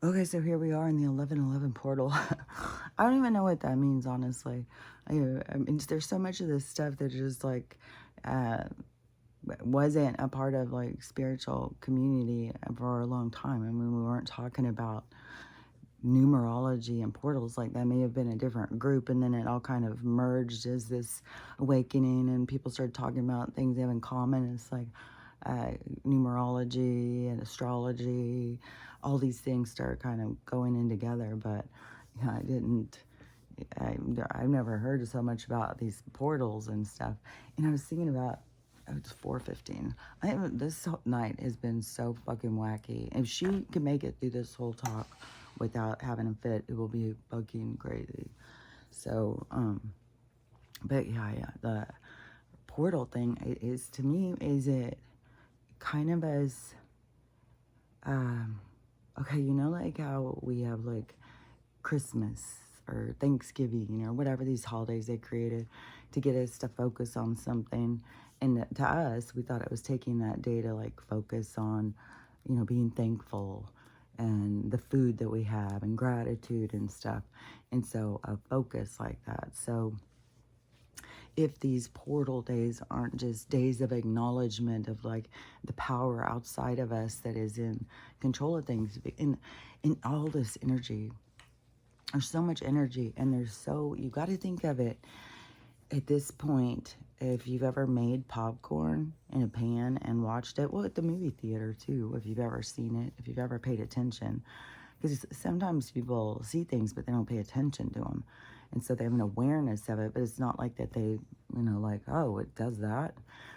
Okay, so here we are in the 1111 portal. I don't even know what that means, honestly. I mean, there's so much of this stuff that just like uh, wasn't a part of like spiritual community for a long time. I mean, we weren't talking about numerology and portals. Like, that may have been a different group, and then it all kind of merged as this awakening, and people started talking about things they have in common. It's like uh, numerology and astrology, all these things start kind of going in together. But yeah, I've never heard so much about these portals and stuff. And I was thinking about, oh, it's 4:15. This night has been so fucking wacky. If she can make it through this whole talk without having a fit, it will be fucking crazy. So, but yeah, the portal thing is, to me, is it kind of as, um, okay, you know, like how we have like Christmas or Thanksgiving or whatever these holidays they created to get us to focus on something. And to us, we thought it was taking that day to like focus on, you know, being thankful and the food that we have and gratitude and stuff. And so a focus like that. So if these portal days aren't just days of acknowledgement of like the power outside of us that is in control of things, in all this energy, there's so much energy, and you got to think of it at this point. If you've ever made popcorn in a pan and watched it, well, at the movie theater too, if you've ever seen it, if you've ever paid attention, because sometimes people see things but they don't pay attention to them, and so they have an awareness of it, but it's not like that they, like, oh, it does that.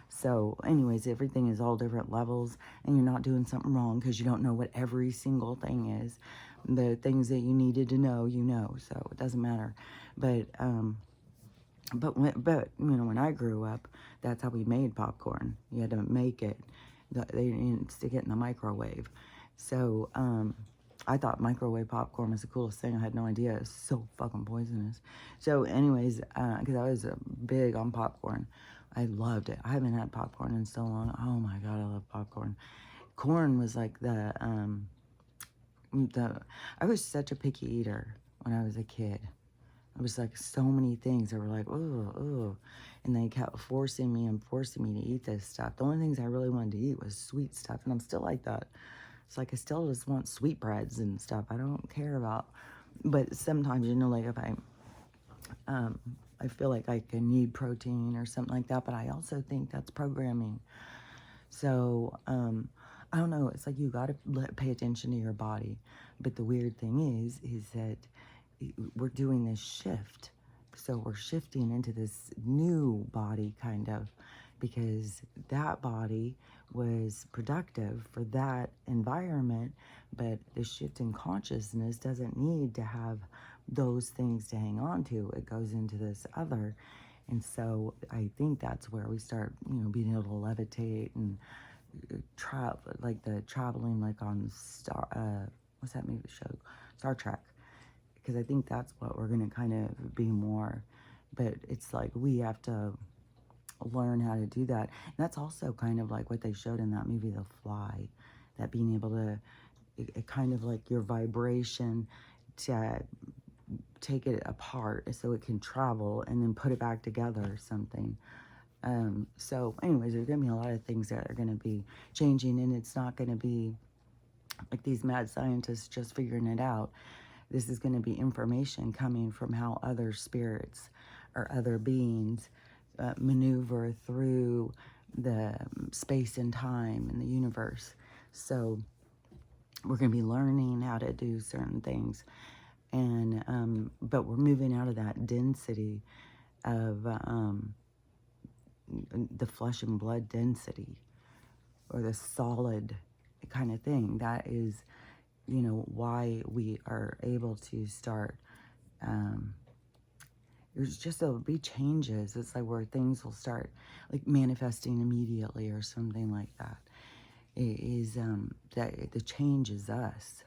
So anyways, everything is all different levels, and you're not doing something wrong because you don't know what every single thing is. The things that you needed to know, so it doesn't matter. But when I grew up, that's how we made popcorn. You had to make it. They didn't stick it in the microwave. So I thought microwave popcorn was the coolest thing. I had no idea it was so fucking poisonous. So anyways, because I was big on popcorn, I loved it. I haven't had popcorn in so long. Oh my god, I love popcorn. Corn was like the I was such a picky eater when I was a kid. It was like so many things that were like, oh, oh. And they kept forcing me and forcing me to eat this stuff. The only things I really wanted to eat was sweet stuff. And I'm still like that. It's like I still just want sweetbreads and stuff. I don't care about. But sometimes, like if I feel like I can need protein or something like that. But I also think that's programming. So, I don't know. It's like you got to pay attention to your body. But the weird thing is that we're doing this shift. So we're shifting into this new body, kind of, because that body was productive for that environment, but the shift in consciousness doesn't need to have those things to hang on to. It goes into this other. And so I think that's where we start, being able to levitate and travel, like the traveling, like on what's that movie show? Star Trek. Because I think that's what we're going to kind of be more. But it's like we have to learn how to do that. And that's also kind of like what they showed in that movie, The Fly, that being able to, it kind of like your vibration to take it apart so it can travel and then put it back together or something. So anyways, there's going to be a lot of things that are going to be changing, and it's not going to be like these mad scientists just figuring it out. This is going to be information coming from how other spirits or other beings maneuver through the space and time in the universe. So we're going to be learning how to do certain things, and but we're moving out of that density of the flesh and blood density, or the solid kind of thing. That is, why we are able to start. There's just, there'll be changes. It's like where things will start like manifesting immediately or something like that. It is that the change is us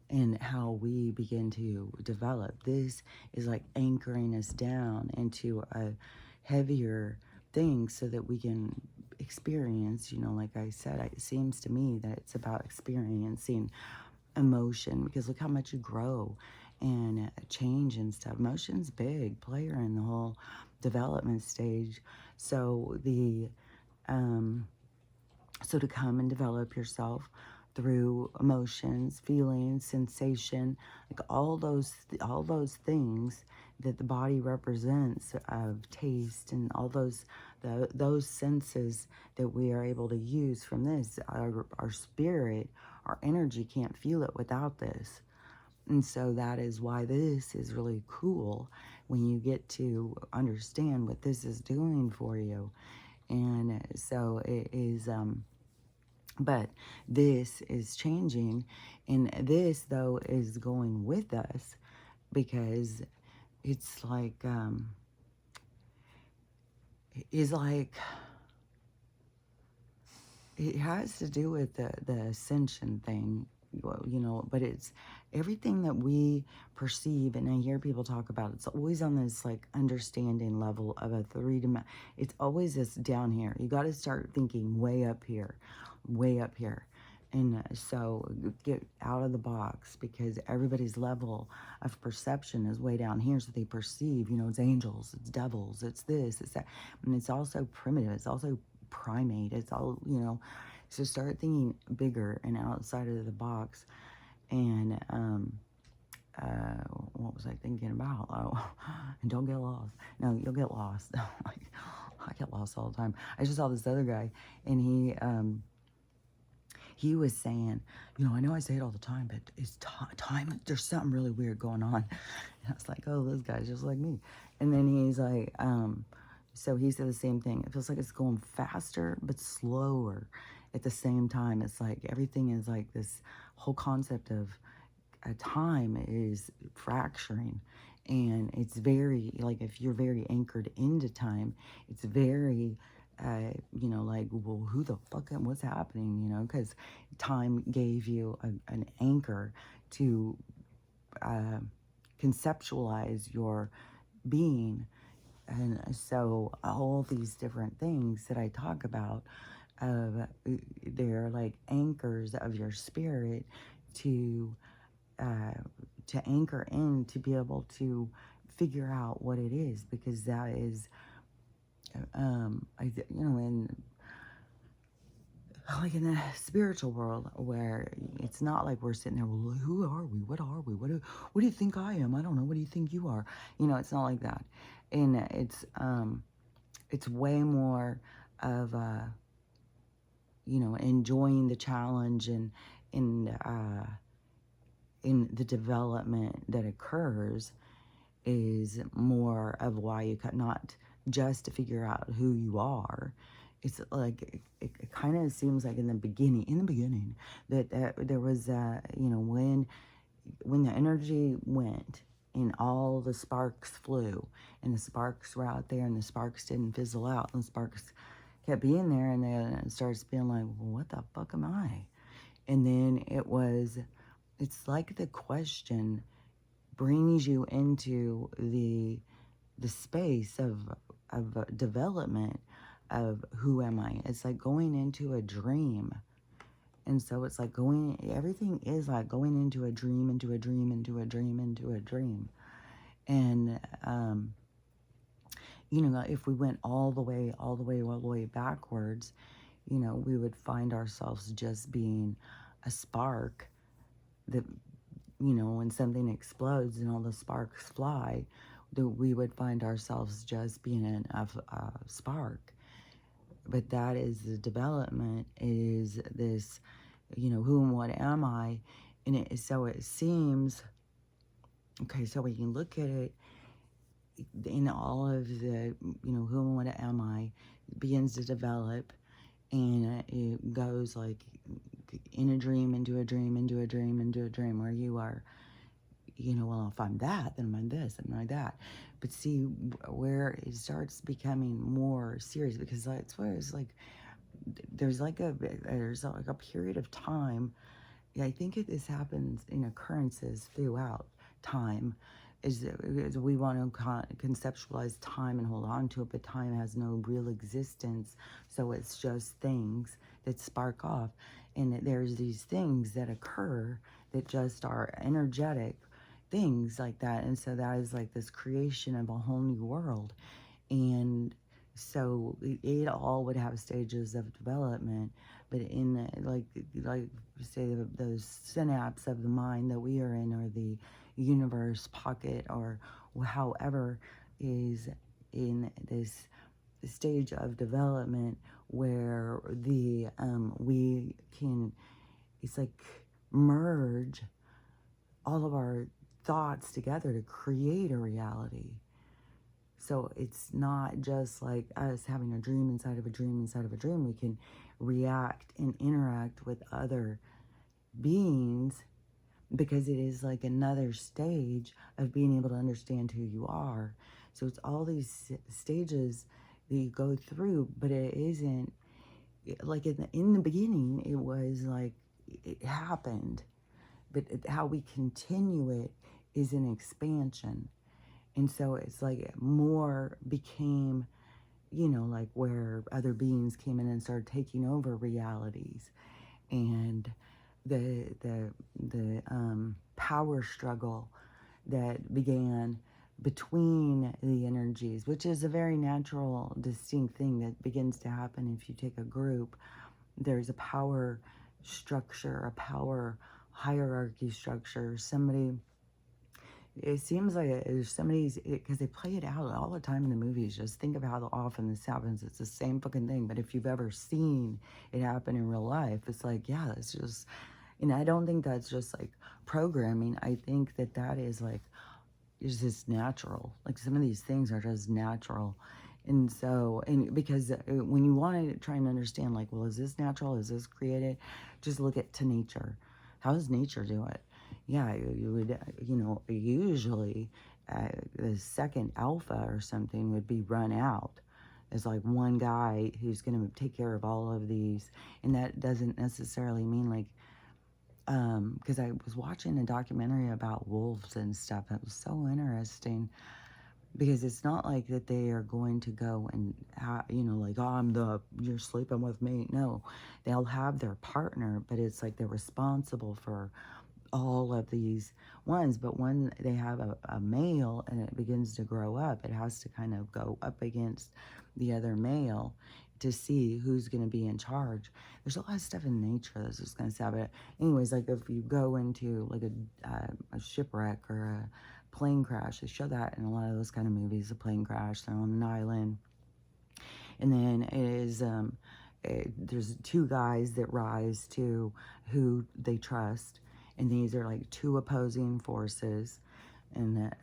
and how we begin to develop. This is like anchoring us down into a heavier thing so that we can experience, like I said, it seems to me that it's about experiencing emotion, because look how much you grow and change and stuff. Emotion's big player in the whole development stage. So um, so to come and develop yourself through emotions, feelings, sensation, like all those things that the body represents of taste and all those senses that we are able to use from this. Our spirit, our energy can't feel it without this. And so that is why this is really cool when you get to understand what this is doing for you. And so it is, but this is changing. And this, though, is going with us because it's like, is like, it has to do with the ascension thing, you know, but it's everything that we perceive, and I hear people talk about, it's always on this like understanding level of a three-dimensional, it's always this down here. You got to start thinking way up here, way up here. And so get out of the box, because everybody's level of perception is way down here. So they perceive, you know, it's angels, it's devils, it's this, it's that. And it's also primitive. It's also primate. It's all, you know. So start thinking bigger and outside of the box. And what was I thinking about? Oh, and don't get lost. No, you'll get lost. Like, I get lost all the time. I just saw this other guy, and he was saying, you know, I know I say it all the time, but it's time. There's something really weird going on. And I was like, oh, this guy's just like me. And then he's like, so he said the same thing. It feels like it's going faster, but slower at the same time. It's like everything is like this whole concept of time is fracturing. And it's very, like, if you're very anchored into time, it's very, you know, like, well, who the fuck, what's happening, you know, because time gave you an anchor to conceptualize your being. And so all these different things that I talk about, they're like anchors of your spirit to anchor in, to be able to figure out what it is, because that is, you know, in like in the spiritual world, where it's not like we're sitting there, well, who are we? What are we? What do you think I am? I don't know. What do you think you are? You know, it's not like that. And it's way more of, you know, enjoying the challenge and in the development that occurs is more of why you cut, not just to figure out who you are. It's like it kind of seems like in the beginning that there was, you know, when the energy went and all the sparks flew, and the sparks were out there, and the sparks didn't fizzle out, and the sparks kept being there, and then it starts being like, well, what the fuck am I? And then it's like the question brings you into the space of development of who am I. It's like going into a dream. And so it's like everything is like going into a dream, into a dream, into a dream, into a dream. And, you know, if we went all the way backwards, you know, we would find ourselves just being a spark that, you know, when something explodes and all the sparks fly, that we would find ourselves just being a spark. But that is the development, is this, you know, who and what am I? And so it seems, okay, so we can look at it in all of the, you know, who and what am I begins to develop, and it goes like in a dream, into a dream, into a dream, into a dream, where you are, you know, well, if I'm that, then I'm this, and I'm that. But see, where it starts becoming more serious, because that's where it's like, there's like a period of time. Yeah, I think this happens in occurrences throughout time, is we want to conceptualize time and hold on to it, but time has no real existence. So it's just things that spark off. And there's these things that occur that just are energetic things like that. And so that is like this creation of a whole new world. And so it all would have stages of development, but in like say those synapse of the mind that we are in, or the universe pocket, or however, is in this stage of development where the we can, it's like, merge all of our thoughts together to create a reality. So it's not just like us having a dream inside of a dream inside of a dream. We can react and interact with other beings, because it is like another stage of being able to understand who you are. So it's all these stages that you go through, but it isn't like in the beginning, it was like it happened, but how we continue it is an expansion. And so it's like more became, like where other beings came in and started taking over realities, and the power struggle that began between the energies, which is a very natural, distinct thing that begins to happen if you take a group. There's a power structure, a power hierarchy structure. It seems like somebody's, because they play it out all the time in the movies. Just think of how often this happens. It's the same fucking thing. But if you've ever seen it happen in real life, it's like, yeah, it's just, and I don't think that's just like programming. I think that is like, is just natural. Like some of these things are just natural. And so, and because when you want to try and understand, like, well, is this natural? Is this created? Just look to nature. How does nature do it? Yeah, you would, usually the second alpha or something would be run out. There's like one guy who's going to take care of all of these. And that doesn't necessarily mean like, because I was watching a documentary about wolves and stuff. It was so interesting, because it's not like that they are going to go and, like, oh, you're sleeping with me. No, they'll have their partner, but it's like they're responsible for all of these ones. But when they have a male and it begins to grow up, it has to kind of go up against the other male to see who's going to be in charge. There's a lot of stuff in nature that's just going to say. But anyways, like if you go into like a shipwreck or a plane crash, they show that in a lot of those kind of movies. A plane crash, they're on an island, and then it is there's two guys that rise to who they trust, and these are like two opposing forces. And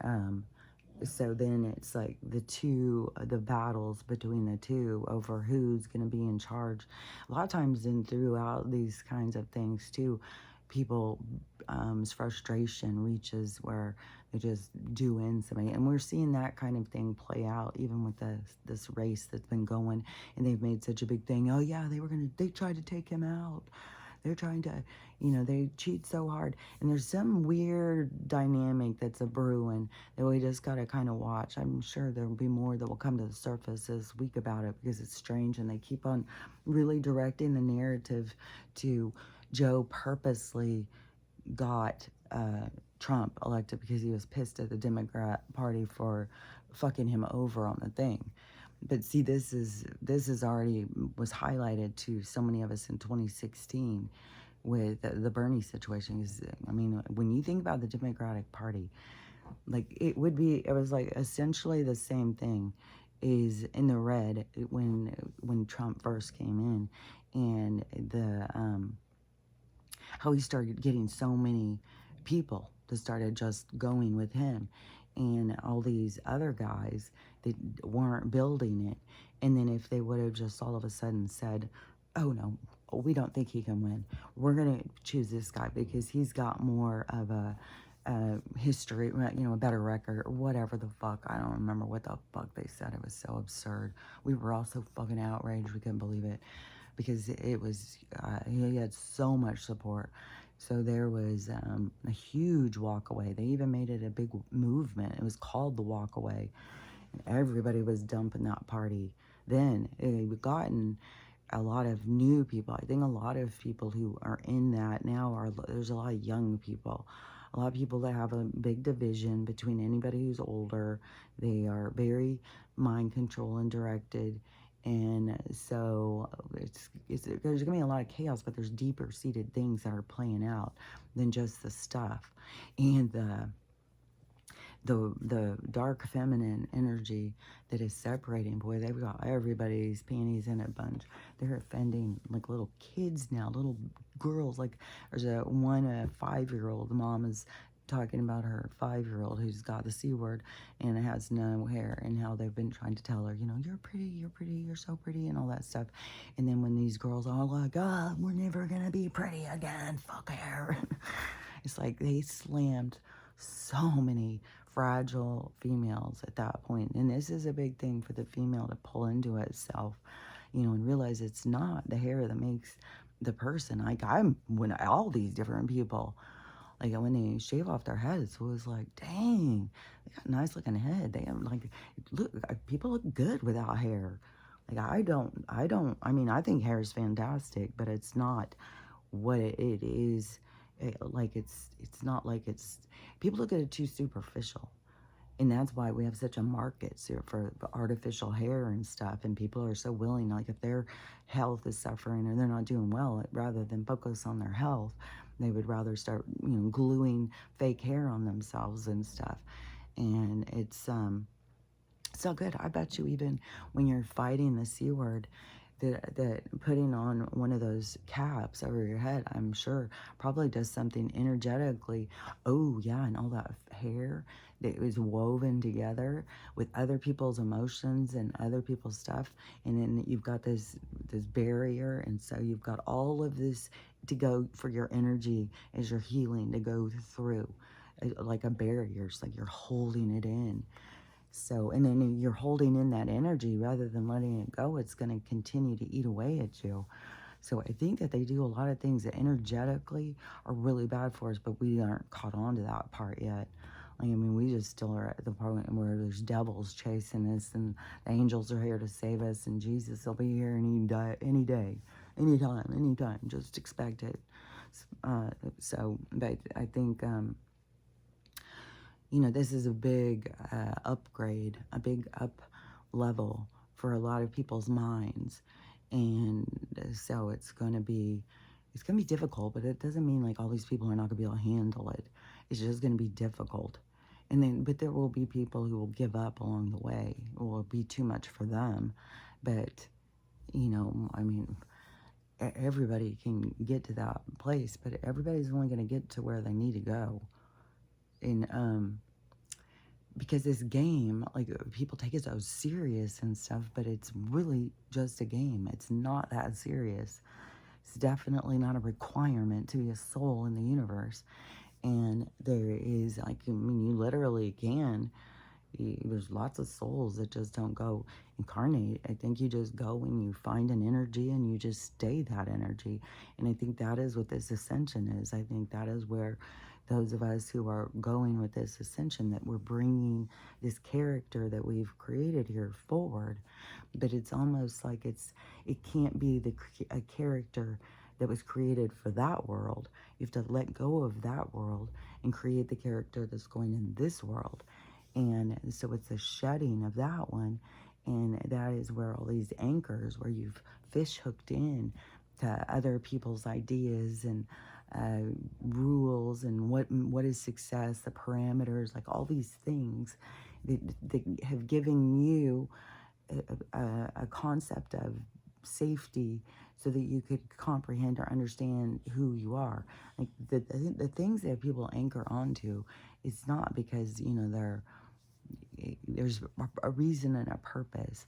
so then it's like the battles between the two over who's going to be in charge. A lot of times throughout these kinds of things too, people's frustration reaches where they just do in somebody. And we're seeing that kind of thing play out even with this race that's been going, and they've made such a big thing. Oh yeah, they tried to take him out. They're trying to, they cheat so hard. And there's some weird dynamic that's a brewing that we just got to kind of watch. I'm sure there will be more that will come to the surface this week about it, because it's strange, and they keep on really directing the narrative to Joe purposely got Trump elected because he was pissed at the Democrat Party for fucking him over on the thing. But see, this is already was highlighted to so many of us in 2016 with the Bernie situation. I mean, when you think about the Democratic Party, like it was like essentially the same thing is in the red when Trump first came in, and the how he started getting so many people that started just going with him, and all these other guys that weren't building it. And then if they would have just all of a sudden said, oh no, we don't think he can win, we're going to choose this guy because he's got more of a history, a better record, or whatever the fuck. I don't remember what the fuck they said. It was so absurd. We were all so fucking outraged, we couldn't believe it, because it was, he had so much support. So there was a huge walkaway. They even made it a big movement. It was called the walkaway. And everybody was dumping that party. Then it had gotten a lot of new people. I think a lot of people who are in that now there's a lot of young people. A lot of people that have a big division between anybody who's older. They are very mind control and directed. And so there's going to be a lot of chaos, but there's deeper seated things that are playing out than just the stuff. And the dark feminine energy that is separating, boy, they've got everybody's panties in a bunch. They're offending like little kids now, little girls. Like there's a 5-year-old mom is talking about her 5-year-old who's got the C word and has no hair, and how they've been trying to tell her, you're pretty, you're so pretty, and all that stuff. And then when these girls are like, we're never gonna be pretty again, fuck hair. It's like they slammed so many fragile females at that point. And this is a big thing for the female to pull into itself, and realize it's not the hair that makes the person. Like when all these different people, like when they shave off their heads, it was like, dang, they got a nice looking head. They have people look good without hair. Like I mean, I think hair is fantastic, but it's not what it is. It's not like people look at it too superficial. And that's why we have such a market for artificial hair and stuff. And people are so willing, like if their health is suffering or they're not doing well, rather than focus on their health, they would rather start, gluing fake hair on themselves and stuff. And it's so good. I bet you even when you're fighting the C word, that putting on one of those caps over your head, I'm sure, probably does something energetically. Oh, yeah, and all that hair that was woven together with other people's emotions and other people's stuff. And then you've got this barrier, and so you've got all of this to go for your energy as you're healing to go through, like a barrier. It's like you're holding it in. So, and then you're holding in that energy rather than letting it go. It's going to continue to eat away at you. So I think that they do a lot of things that energetically are really bad for us, but we aren't caught on to that part yet. Like, I mean, we just still are at the point where there's devils chasing us, and the angels are here to save us, and Jesus will be here any day, anytime. Just expect it. But I think this is a big upgrade, a big up level for a lot of people's minds. And so it's going to be difficult, but it doesn't mean like all these people are not going to be able to handle it. It's just going to be difficult. But there will be people who will give up along the way. It will be too much for them. But, I mean, everybody can get to that place, but everybody's only going to get to where they need to go. And because this game, like, people take it so serious and stuff, but it's really just a game. It's not that serious. It's definitely not a requirement to be a soul in the universe. And there is, like, I mean, you literally can. There's lots of souls that just don't go incarnate. I think you just go and you find an energy and you just stay that energy. And I think that is what this ascension is. I think that is where those of us who are going with this ascension, that we're bringing this character that we've created here forward. But it's almost like it can't be a character that was created for that world. You have to let go of that world and create the character that's going in this world. And so it's a shedding of that one. And that is where all these anchors, where you've fish hooked in to other people's ideas and rules, and what is success, the parameters, like all these things that have given you a concept of safety, so that you could comprehend or understand who you are. Like the things that people anchor onto, it's not because there's a reason and a purpose.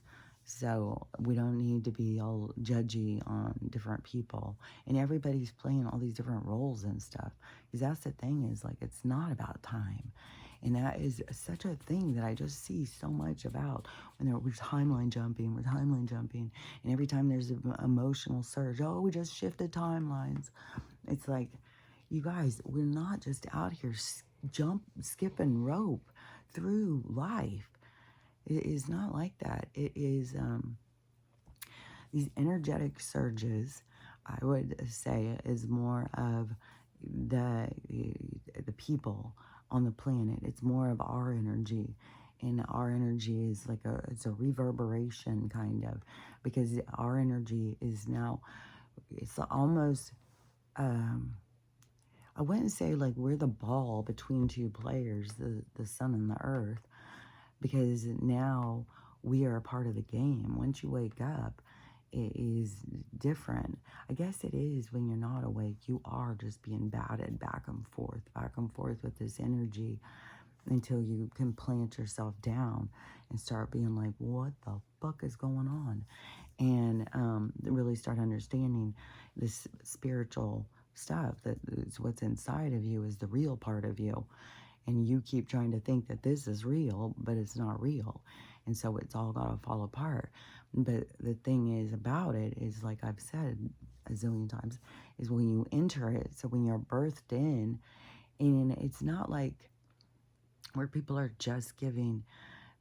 So we don't need to be all judgy on different people. And everybody's playing all these different roles and stuff. Because that's the thing, is like, it's not about time. And that is such a thing that I just see so much about when we're timeline jumping. And every time there's an emotional surge, oh, we just shifted timelines. It's like, you guys, we're not just out here skipping rope through life. It is not like that. It is, these energetic surges, I would say, is more of the the people on the planet. It's more of our energy, and our energy is like it's a reverberation kind of, because our energy is now, it's almost, um I wouldn't say like we're the ball between two players, the sun and the earth, because now we are a part of the game. Once you wake up, it is different. I guess it is when you're not awake. You are just being batted back and forth with this energy until you can plant yourself down and start being like, what the fuck is going on? And really start understanding this spiritual stuff, that is what's inside of you is the real part of you. And you keep trying to think that this is real, but it's not real. And so it's all got to fall apart. But the thing is about it is, like I've said a zillion times, is when you enter it, so when you're birthed in, and it's not like where people are just giving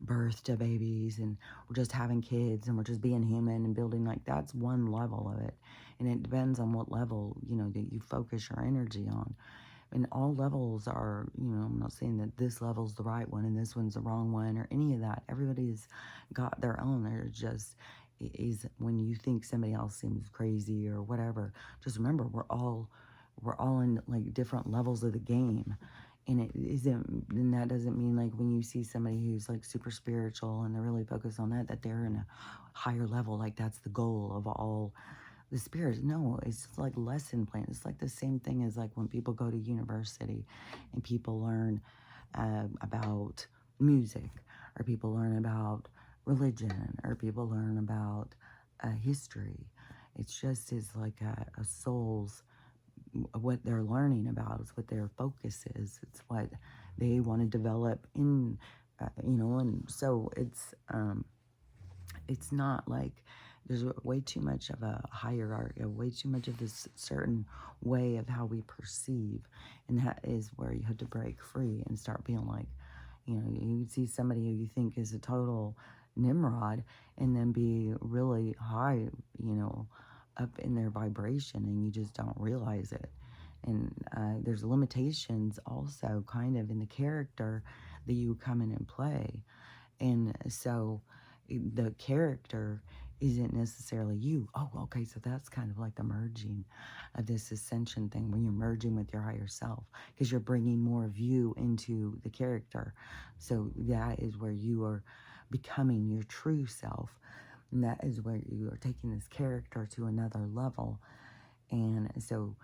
birth to babies and we're just having kids and we're just being human and building, like that's one level of it. And it depends on what level, that you focus your energy on. And all levels are, I'm not saying that this level's the right one and this one's the wrong one or any of that. Everybody's got their own. There's just, is when you think somebody else seems crazy or whatever, just remember we're all in like different levels of the game. And and that doesn't mean like when you see somebody who's like super spiritual and they're really focused on that they're in a higher level, like that's the goal of all the spirits. No, it's just like lesson plan. It's like the same thing as like when people go to university and people learn about music, or people learn about religion, or people learn about history. It's just is like a soul's, what they're learning about is what their focus is. It's what they want to develop in, and so it's not like there's way too much of a hierarchy, way too much of this certain way of how we perceive. And that is where you have to break free and start being like, you see somebody who you think is a total Nimrod and then be really high, up in their vibration, and you just don't realize it. And there's limitations also kind of in the character that you come in and play. And so the character isn't necessarily you. Oh, okay, so that's kind of like the merging of this ascension thing, when you're merging with your higher self, because you're bringing more of you into the character. So that is where you are becoming your true self. And that is where you are taking this character to another level. And so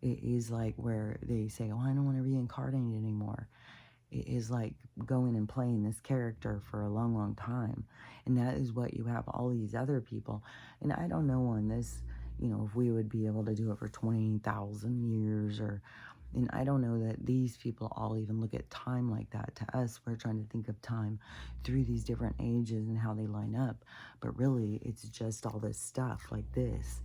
it is like where they say, oh, I don't want to reincarnate anymore. It is like going and playing this character for a long, long time. And that is what you have all these other people. And I don't know on this, if we would be able to do it for 20,000 years, and I don't know that these people all even look at time like that. To us, we're trying to think of time through these different ages and how they line up. But really, it's just all this stuff like this.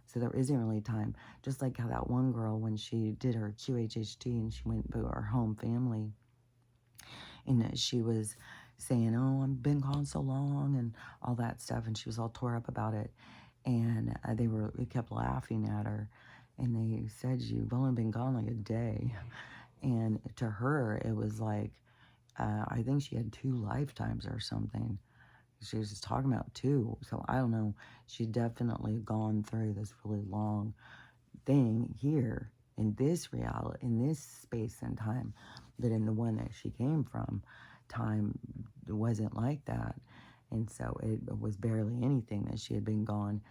So there isn't really time. Just like how that one girl, when she did her QHHT and she went to her home family, and she was saying, oh, I've been gone so long and all that stuff. And she was all tore up about it. And they kept laughing at her. And they said, you've only been gone like a day. And to her, it was like, I think she had 2 lifetimes or something. She was just talking about 2. So I don't know. She definitely gone through this really long thing here in this reality, in this space and time. But in the one that she came from, time wasn't like that. And so it was barely anything that she had been gone.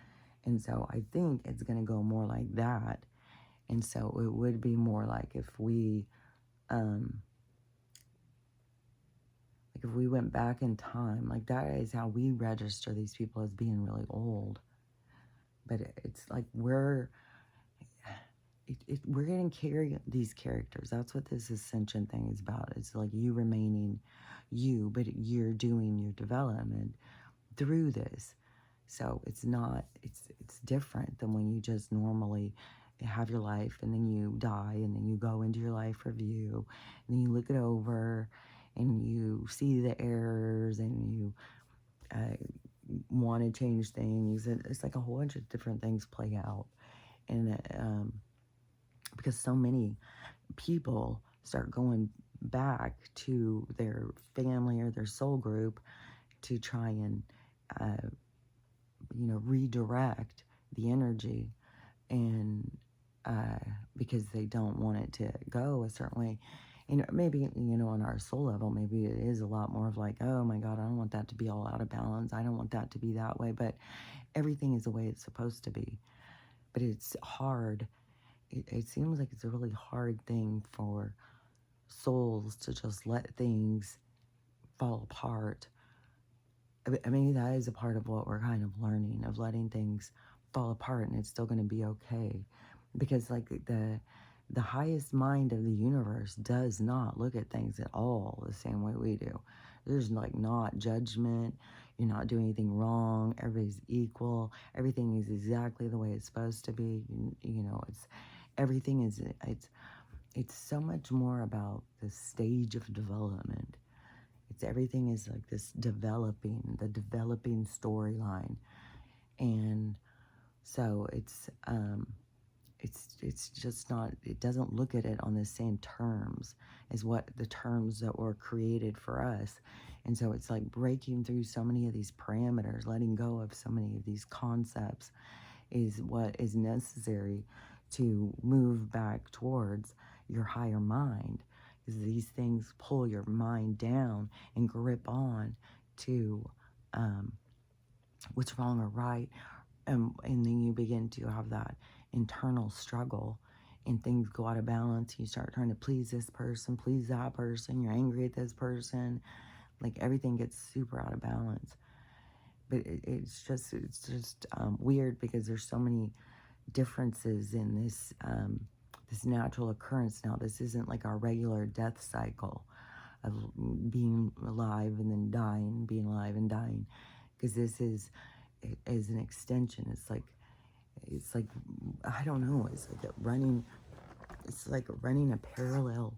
And so I think it's going to go more like that. And so it would be more like if we went back in time, like that is how we register these people as being really old. But it's like we're going to carry these characters. That's what this ascension thing is about. It's like you remaining you, but you're doing your development through this. So it's different than when you just normally have your life and then you die and then you go into your life review and then you look it over and you see the errors and you want to change things. And it's like a whole bunch of different things play out. And because so many people start going back to their family or their soul group to try and, uh, redirect the energy, and because they don't want it to go a certain way. And maybe, on our soul level, maybe it is a lot more of like, oh my God, I don't want that to be all out of balance. I don't want that to be that way. But everything is the way it's supposed to be. But it's hard. It seems like it's a really hard thing for souls to just let things fall apart. I mean, that is a part of what we're kind of learning, of letting things fall apart, and it's still going to be okay. Because like the highest mind of the universe does not look at things at all the same way we do. There's like not judgment. You're not doing anything wrong. Everybody's equal. Everything is exactly the way it's supposed to be. It's everything is it's so much more about the stage of development. Everything is like this the developing storyline. And so it's just not, it doesn't look at it on the same terms as what the terms that were created for us. And so it's like breaking through so many of these parameters, letting go of so many of these concepts is what is necessary to move back towards your higher mind. Because these things pull your mind down and grip on to what's wrong or right. And then you begin to have that internal struggle, and things go out of balance. You start trying to please this person, please that person. You're angry at this person. Like everything gets super out of balance. But it's just weird because there's so many differences in this natural occurrence now. This isn't like our regular death cycle of being alive and then dying, being alive and dying, because this is an extension. It's like I don't know. It's like running a parallel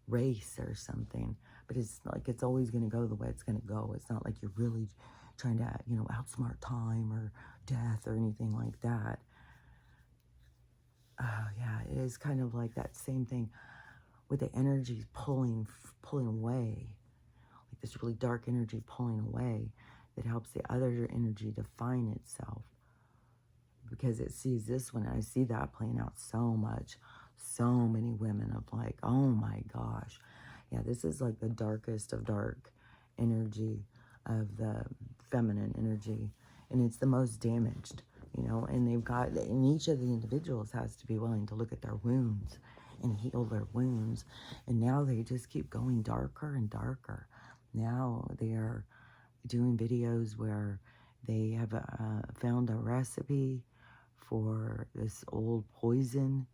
race or something. But it's like it's always going to go the way it's going to go. It's not like you're really trying to outsmart time or death or anything like that. Yeah, it is kind of like that same thing with the energy pulling away, like this really dark energy pulling away that helps the other energy define itself, because it sees this one. And I see that playing out so much. So many women of like, oh my gosh, yeah, this is like the darkest of dark energy, of the feminine energy, and it's the most damaged. And and each of the individuals has to be willing to look at their wounds and heal their wounds. And now they just keep going darker and darker. Now they are doing videos where they have found a recipe for this old poison.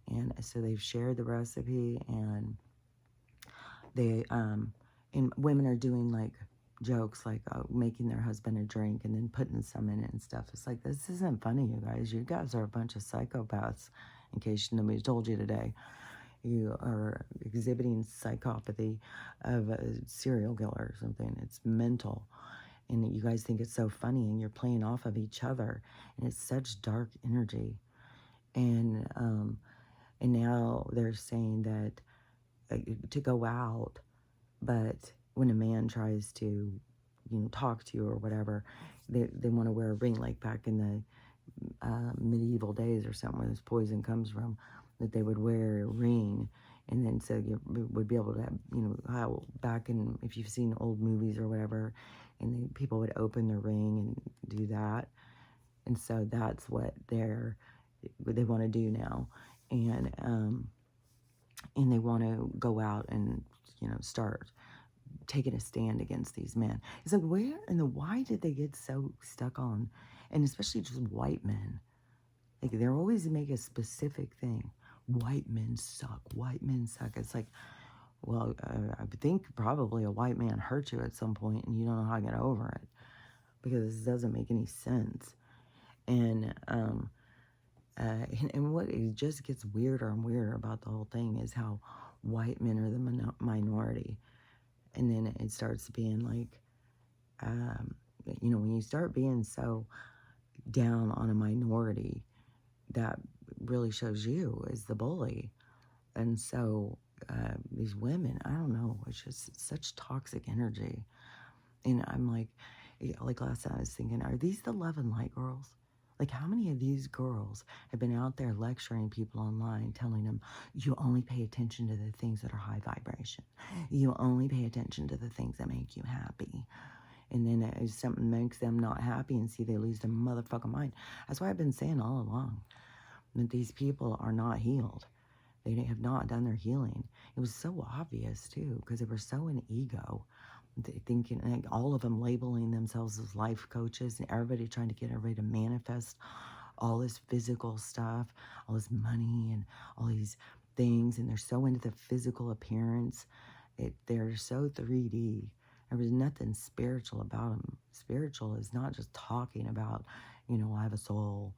And so they've shared the recipe, and and women are doing like jokes like making their husband a drink and then putting some in it and stuff. It's like, this isn't funny, you guys. You guys are a bunch of psychopaths, in case nobody told you today. You are exhibiting psychopathy of a serial killer or something. It's mental. And you guys think it's so funny, and you're playing off of each other. And it's such dark energy. And now they're saying that to go out, but when a man tries to, talk to you or whatever, they want to wear a ring, like back in the medieval days or something, where this poison comes from, that they would wear a ring. And then so you would be able to have, how back in, if you've seen old movies or whatever, and people would open the ring and do that. And so that's what they want to do now. And they want to go out and, start taking a stand against these men. It's like, why did they get so stuck on, and especially just white men? Like, they're always make a specific thing. White men suck. White men suck. It's like, well, I think probably a white man hurt you at some point and you don't know how to get over it, because it doesn't make any sense. And what it just gets weirder and weirder about the whole thing is how white men are the minority. And then it starts being like, you know, when you start being so down on a minority, that really shows you as the bully. And so these women, I don't know, it's just such toxic energy. And I'm like, yeah, like last night I was thinking, are these the love and light girls? Like, how many of these girls have been out there lecturing people online, telling them, you only pay attention to the things that are high vibration. You only pay attention to the things that make you happy. And then if something makes them not happy and see they lose their motherfucking mind. That's why I've been saying all along that these people are not healed. They have not done their healing. It was so obvious, too, because they were so in ego. Thinking, like, all of them labeling themselves as life coaches, and everybody trying to get everybody to manifest all this physical stuff, all this money and all these things, and they're so into the physical appearance. They're so 3D. There was nothing spiritual about them. Spiritual is not just talking about, you know, I have a soul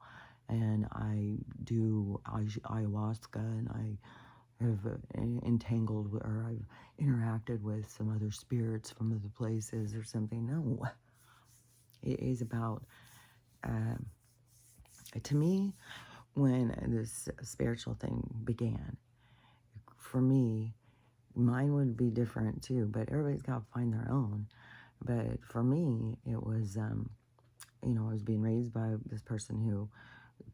and I do ayahuasca and I have entangled or I've interacted with some other spirits from other places or something. No, it is about, to me, when this spiritual thing began, for me, mine would be different too, but everybody's got to find their own. But for me, it was, you know, I was being raised by this person who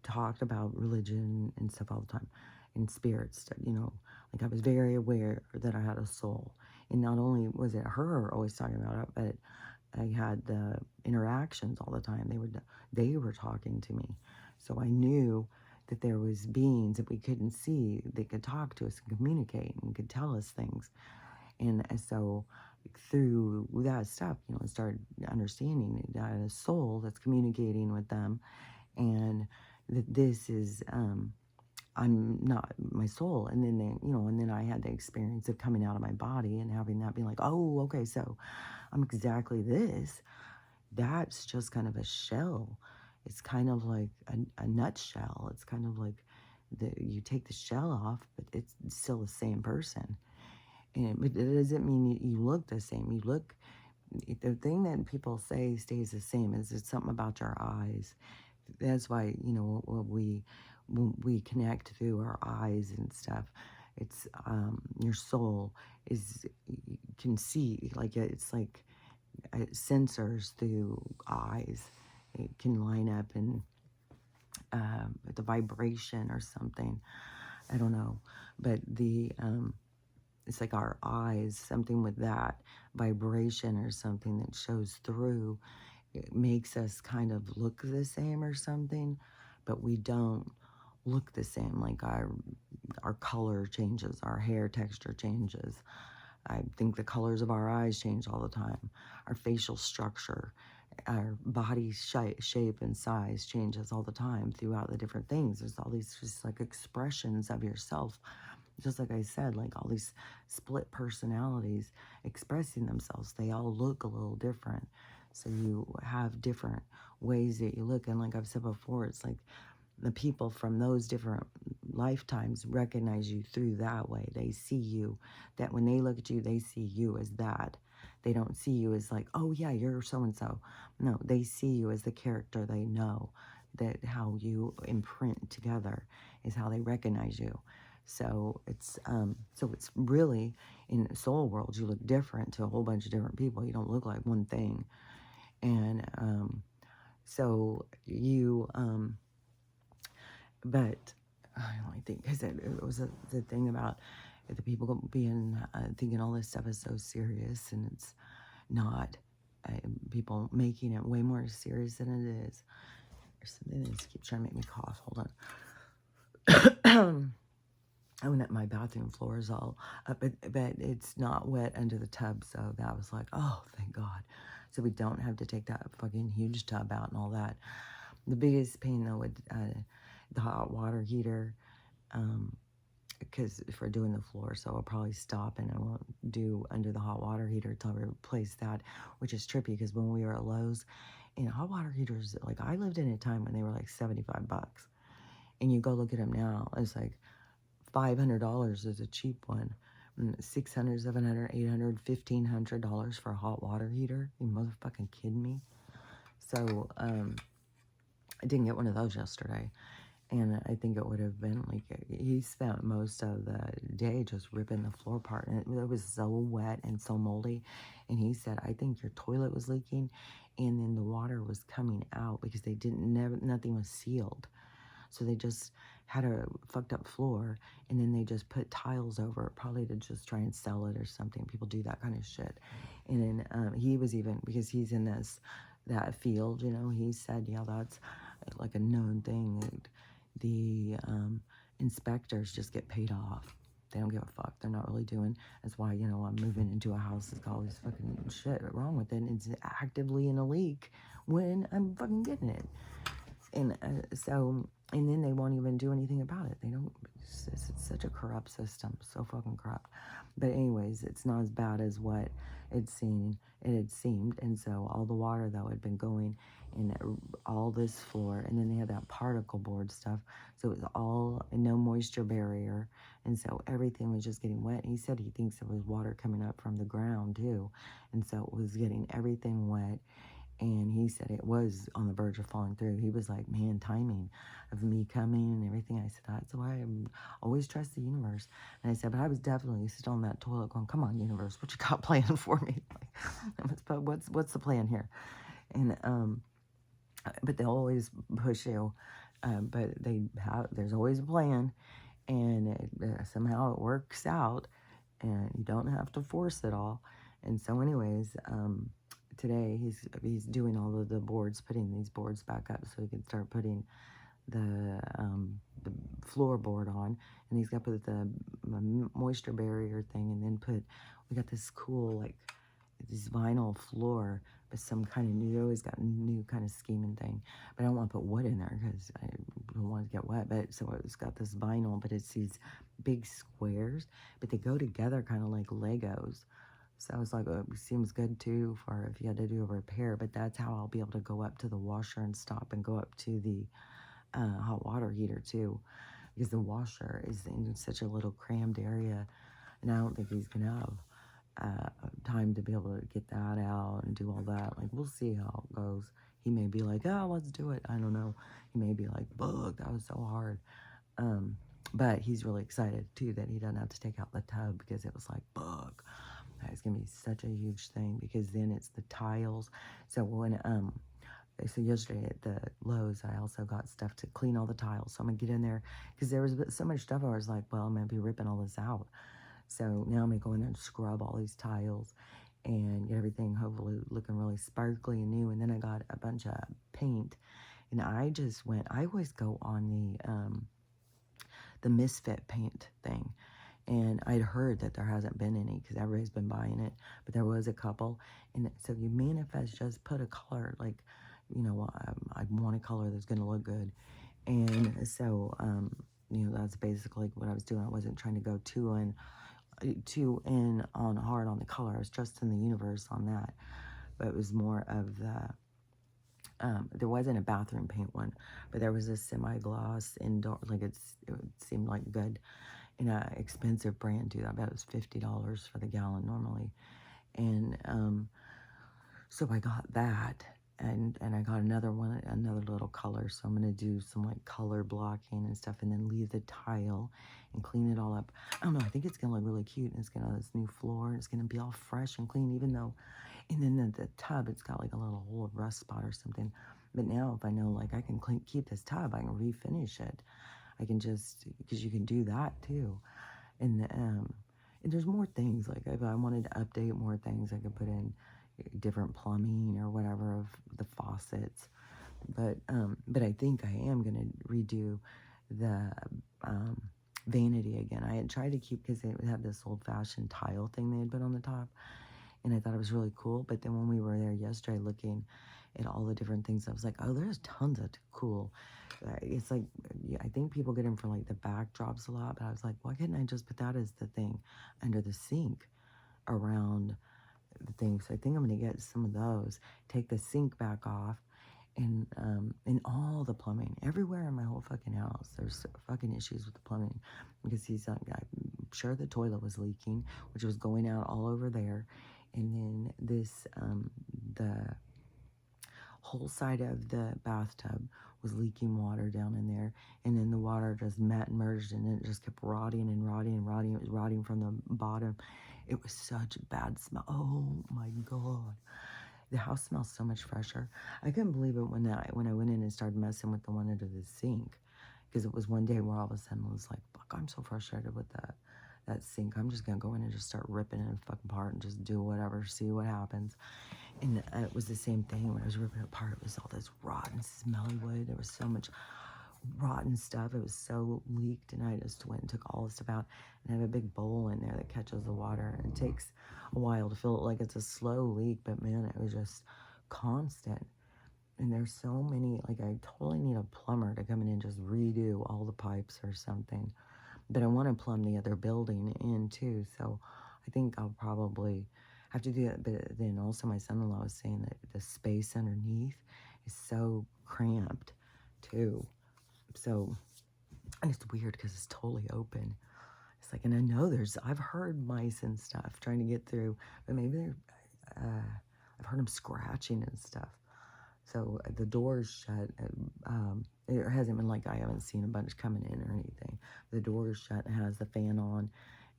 talked about religion and stuff all the time, and spirits, you know, like I was very aware that I had a soul. And not only was it her always talking about it, but I had the interactions all the time. They were talking to me. So I knew that there was beings that we couldn't see that could talk to us and communicate and could tell us things. And so through that stuff, you know, I started understanding that I had a soul that's communicating with them, and that this is, I'm not my soul. And then, you know, and then I had the experience of coming out of my body and having that being like, oh, okay, so I'm exactly this. That's just kind of a shell. It's kind of like a nutshell. It's kind of like you take the shell off, but it's still the same person. But it doesn't mean you look the same. You look, the thing that people say stays the same is it's something about your eyes. That's why, you know, when we connect through our eyes and stuff, it's your soul is, you can see, like, it's like sensors through eyes. It can line up and the vibration or something. I don't know, but it's like our eyes, something with that vibration or something that shows through. It makes us kind of look the same or something, but we don't look the same. Like our color changes, our hair texture changes. I think the colors of our eyes change all the time. Our facial structure, our body shape and size changes all the time throughout the different things. There's all these just like expressions of yourself. Just like I said, like all these split personalities expressing themselves. They all look a little different. So you have different ways that you look. And like I've said before, it's like the people from those different lifetimes recognize you through that way. They see you, that when they look at you, they see you as that. They don't see you as like, oh yeah, you're so-and-so. No, they see you as the character they know, that how you imprint together is how they recognize you. So it's really, in soul world, you look different to a whole bunch of different people. You don't look like one thing. And so you, but I only think, because it was the thing about the people being, thinking all this stuff is so serious, and it's not. People making it way more serious than it is. There's something that just keeps trying to make me cough. Hold on. Oh, and my bathroom floor is all up, but it's not wet under the tub, so that was like, oh, thank God. So we don't have to take that fucking huge tub out and all that. The biggest pain, though, with the hot water heater, because for doing the floor, so I'll probably stop and I won't do under the hot water heater until I replace that, which is trippy, because when we were at Lowe's, you know, hot water heaters, like, I lived in a time when they were like $75, and you go look at them now, it's like $500 is a cheap one, $600, $700, $800, $1,500 for a hot water heater. You motherfucking kidding me? So, I didn't get one of those yesterday. And I think it would have been like, he spent most of the day just ripping the floor apart. And it was so wet and so moldy. And he said, I think your toilet was leaking. And then the water was coming out because they nothing was sealed. So they just had a fucked up floor. And then they just put tiles over it, probably to just try and sell it or something. People do that kind of shit. And then he was even, because he's in that field, he said, yeah, that's like a known thing. The inspectors just get paid off. They don't give a fuck. They're not really doing. That's why, I'm moving into a house that's got all this fucking shit wrong with it. And it's actively in a leak when I'm fucking getting it. And and then they won't even do anything about it. They don't. It's such a corrupt system. So fucking corrupt. But anyways, it's not as bad as what it had seemed. And so all the water, though, had been going in all this floor. And then they had that particle board stuff. So it was all no moisture barrier. And so everything was just getting wet. He said he thinks there was water coming up from the ground, too. And so it was getting everything wet. And he said it was on the verge of falling through. He was like, man, timing of me coming and everything. I said, that's why I always trust the universe. And I said, but I was definitely still on that toilet going, come on, universe, what you got planned for me? Like, what's the plan here? And, but they'll always push you. But there's always a plan. And somehow it works out. And you don't have to force it all. And so anyways, today he's doing all of the boards, putting these boards back up so he can start putting the floorboard on, and he's got to put the moisture barrier thing, and then we got this cool like this vinyl floor with some kind of new, always got a new kind of scheming thing, but I don't want to put wood in there because I don't want to get wet. But so it's got this vinyl, but it's these big squares, but they go together kind of like Legos. So I was like, it seems good too for if you had to do a repair, but that's how I'll be able to go up to the washer and stop and go up to the hot water heater too, because the washer is in such a little crammed area, and I don't think he's gonna have time to be able to get that out and do all that. Like, we'll see how it goes. He may be like, oh, let's do it. I don't know. He may be like, bug, that was so hard. But he's really excited too that he doesn't have to take out the tub because it was like, bug. It's gonna be such a huge thing because then it's the tiles. So so yesterday at the Lowe's, I also got stuff to clean all the tiles. So I'm gonna get in there because there was so much stuff. I was like, well, I'm gonna be ripping all this out. So now I'm gonna go in there and scrub all these tiles and get everything hopefully looking really sparkly and new. And then I got a bunch of paint, and I always go on the Misfit paint thing. And I'd heard that there hasn't been any because everybody's been buying it, but there was a couple. And so you manifest, just put a color, like, I want a color that's going to look good. And so, that's basically what I was doing. I wasn't trying to go too in on hard on the color. I was trusting the universe on that. But it was more of there wasn't a bathroom paint one, but there was a semi-gloss indoor, like it seemed like good. In an expensive brand too. I bet it was $50 for the gallon normally. And so I got that, and I got another little color. So I'm gonna do some like color blocking and stuff, and then leave the tile and clean it all up. I don't know, I think it's gonna look really cute, and it's gonna have this new floor, and it's gonna be all fresh and clean, even though, and then the tub, it's got like a little hole of rust spot or something. But now if I know, like, I can keep this tub, I can refinish it. I can just, because you can do that too. And there's more things, like if I wanted to update more things, I could put in different plumbing or whatever of the faucets. But I think I am going to redo the vanity again. I had tried to keep, because they had this old-fashioned tile thing they had put on the top, and I thought it was really cool. But then when we were there yesterday looking at all the different things, I was like, oh, there's tons of cool. It's like, I think people get them for like the backdrops a lot, but I was like, why couldn't I just put that as the thing under the sink around the thing? So I think I'm going to get some of those, take the sink back off, and all the plumbing, everywhere in my whole fucking house, there's fucking issues with the plumbing, because I'm sure the toilet was leaking, which was going out all over there. And then this, the whole side of the bathtub was leaking water down in there, and then the water just met and merged, and it just kept rotting and rotting and rotting. It was rotting from the bottom. It was such a bad smell. Oh my God. The house smells so much fresher. I couldn't believe it when I went in and started messing with the one under the sink, because it was one day where all of a sudden I was like, fuck, I'm so frustrated with that sink. I'm just gonna go in and just start ripping it fucking apart and just do whatever, see what happens. And it was the same thing when I was ripping it apart. It was all this rotten, smelly wood. There was so much rotten stuff. It was so leaked, and I just went and took all the stuff out. And I have a big bowl in there that catches the water, and it takes a while to feel it like it's a slow leak, but man, it was just constant. And there's so many, like, I totally need a plumber to come in and just redo all the pipes or something. But I want to plumb the other building in too, so I think I'll probably have to do that. But then also my son-in-law was saying that the space underneath is so cramped too. So, and it's weird because it's totally open. It's like, and I know I've heard mice and stuff trying to get through, but maybe I've heard them scratching and stuff. So the door's shut. It hasn't been like I haven't seen a bunch coming in or anything. The door's shut and has the fan on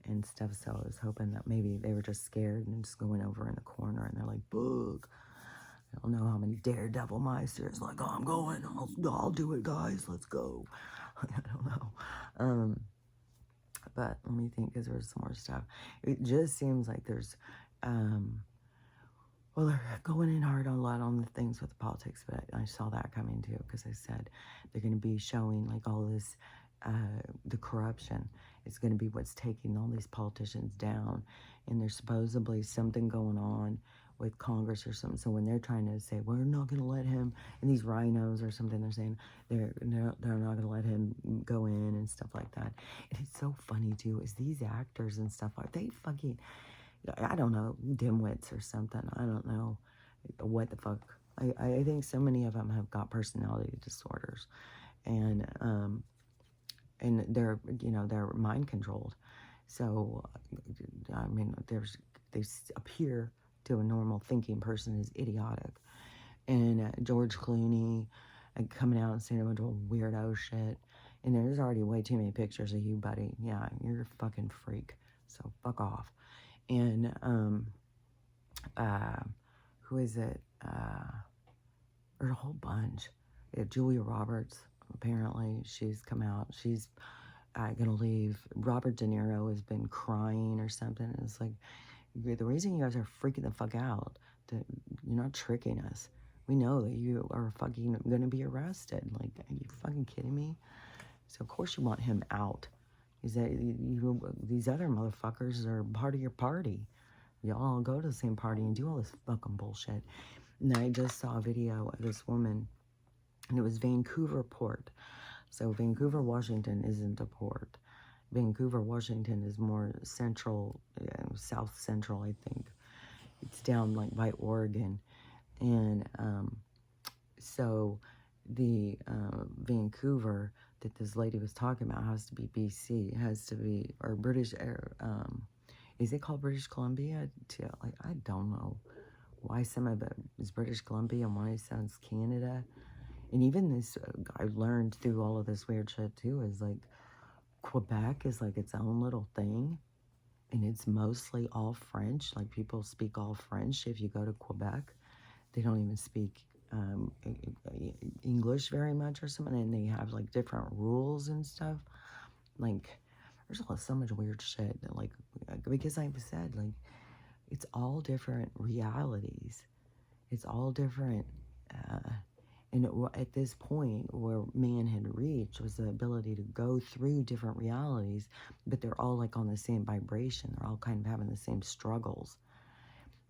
and stuff. So I was hoping that maybe they were just scared and just going over in the corner, and they're like, bug. I don't know how many daredevil mice there's like, oh, I'm going. I'll do it, guys. Let's go. I don't know. But let me think, because there's some more stuff. It just seems like there's, well, they're going in hard on a lot on the things with the politics, but I saw that coming too, because I said they're going to be showing like all this, the corruption. It's going to be what's taking all these politicians down, and there's supposedly something going on with Congress or something. So when they're trying to say, we're not going to let him, and these rhinos or something, they're saying they're not going to let him go in and stuff like that. And it's so funny too, is these actors and stuff, are they fucking, I don't know, dimwits or something. I don't know what the fuck. I think so many of them have got personality disorders, and they're, they're mind controlled. So, I mean, they appear to a normal thinking person as idiotic. And George Clooney coming out and saying a bunch of weirdo shit. And there's already way too many pictures of you, buddy. Yeah, you're a fucking freak. So fuck off. And who is it? There's a whole bunch. Julia Roberts, apparently, she's come out. She's gonna leave. Robert De Niro has been crying or something. It's like, the reason you guys are freaking the fuck out, you're not tricking us. We know that you are fucking gonna be arrested. Like, are you fucking kidding me? So of course you want him out. Is that these other motherfuckers are part of your party? Y'all all go to the same party and do all this fucking bullshit. And I just saw a video of this woman, and it was Vancouver Port. So Vancouver, Washington isn't a port. Vancouver, Washington is more central, south central, I think. It's down like by Oregon. And so the Vancouver that this lady was talking about has to be BC. It has to be, or British, is it called British Columbia? Like, I don't know why some of it is British Columbia and why it sounds Canada. And even this, I learned through all of this weird shit too, is like, Quebec is like its own little thing, and it's mostly all French. Like, people speak all French. If you go to Quebec, they don't even speak English very much or something, and they have like different rules and stuff. Like, there's so much weird shit. Like, because like I said, like, it's all different realities. It's all different. And at this point, where man had reached was the ability to go through different realities, but they're all like on the same vibration. They're all kind of having the same struggles.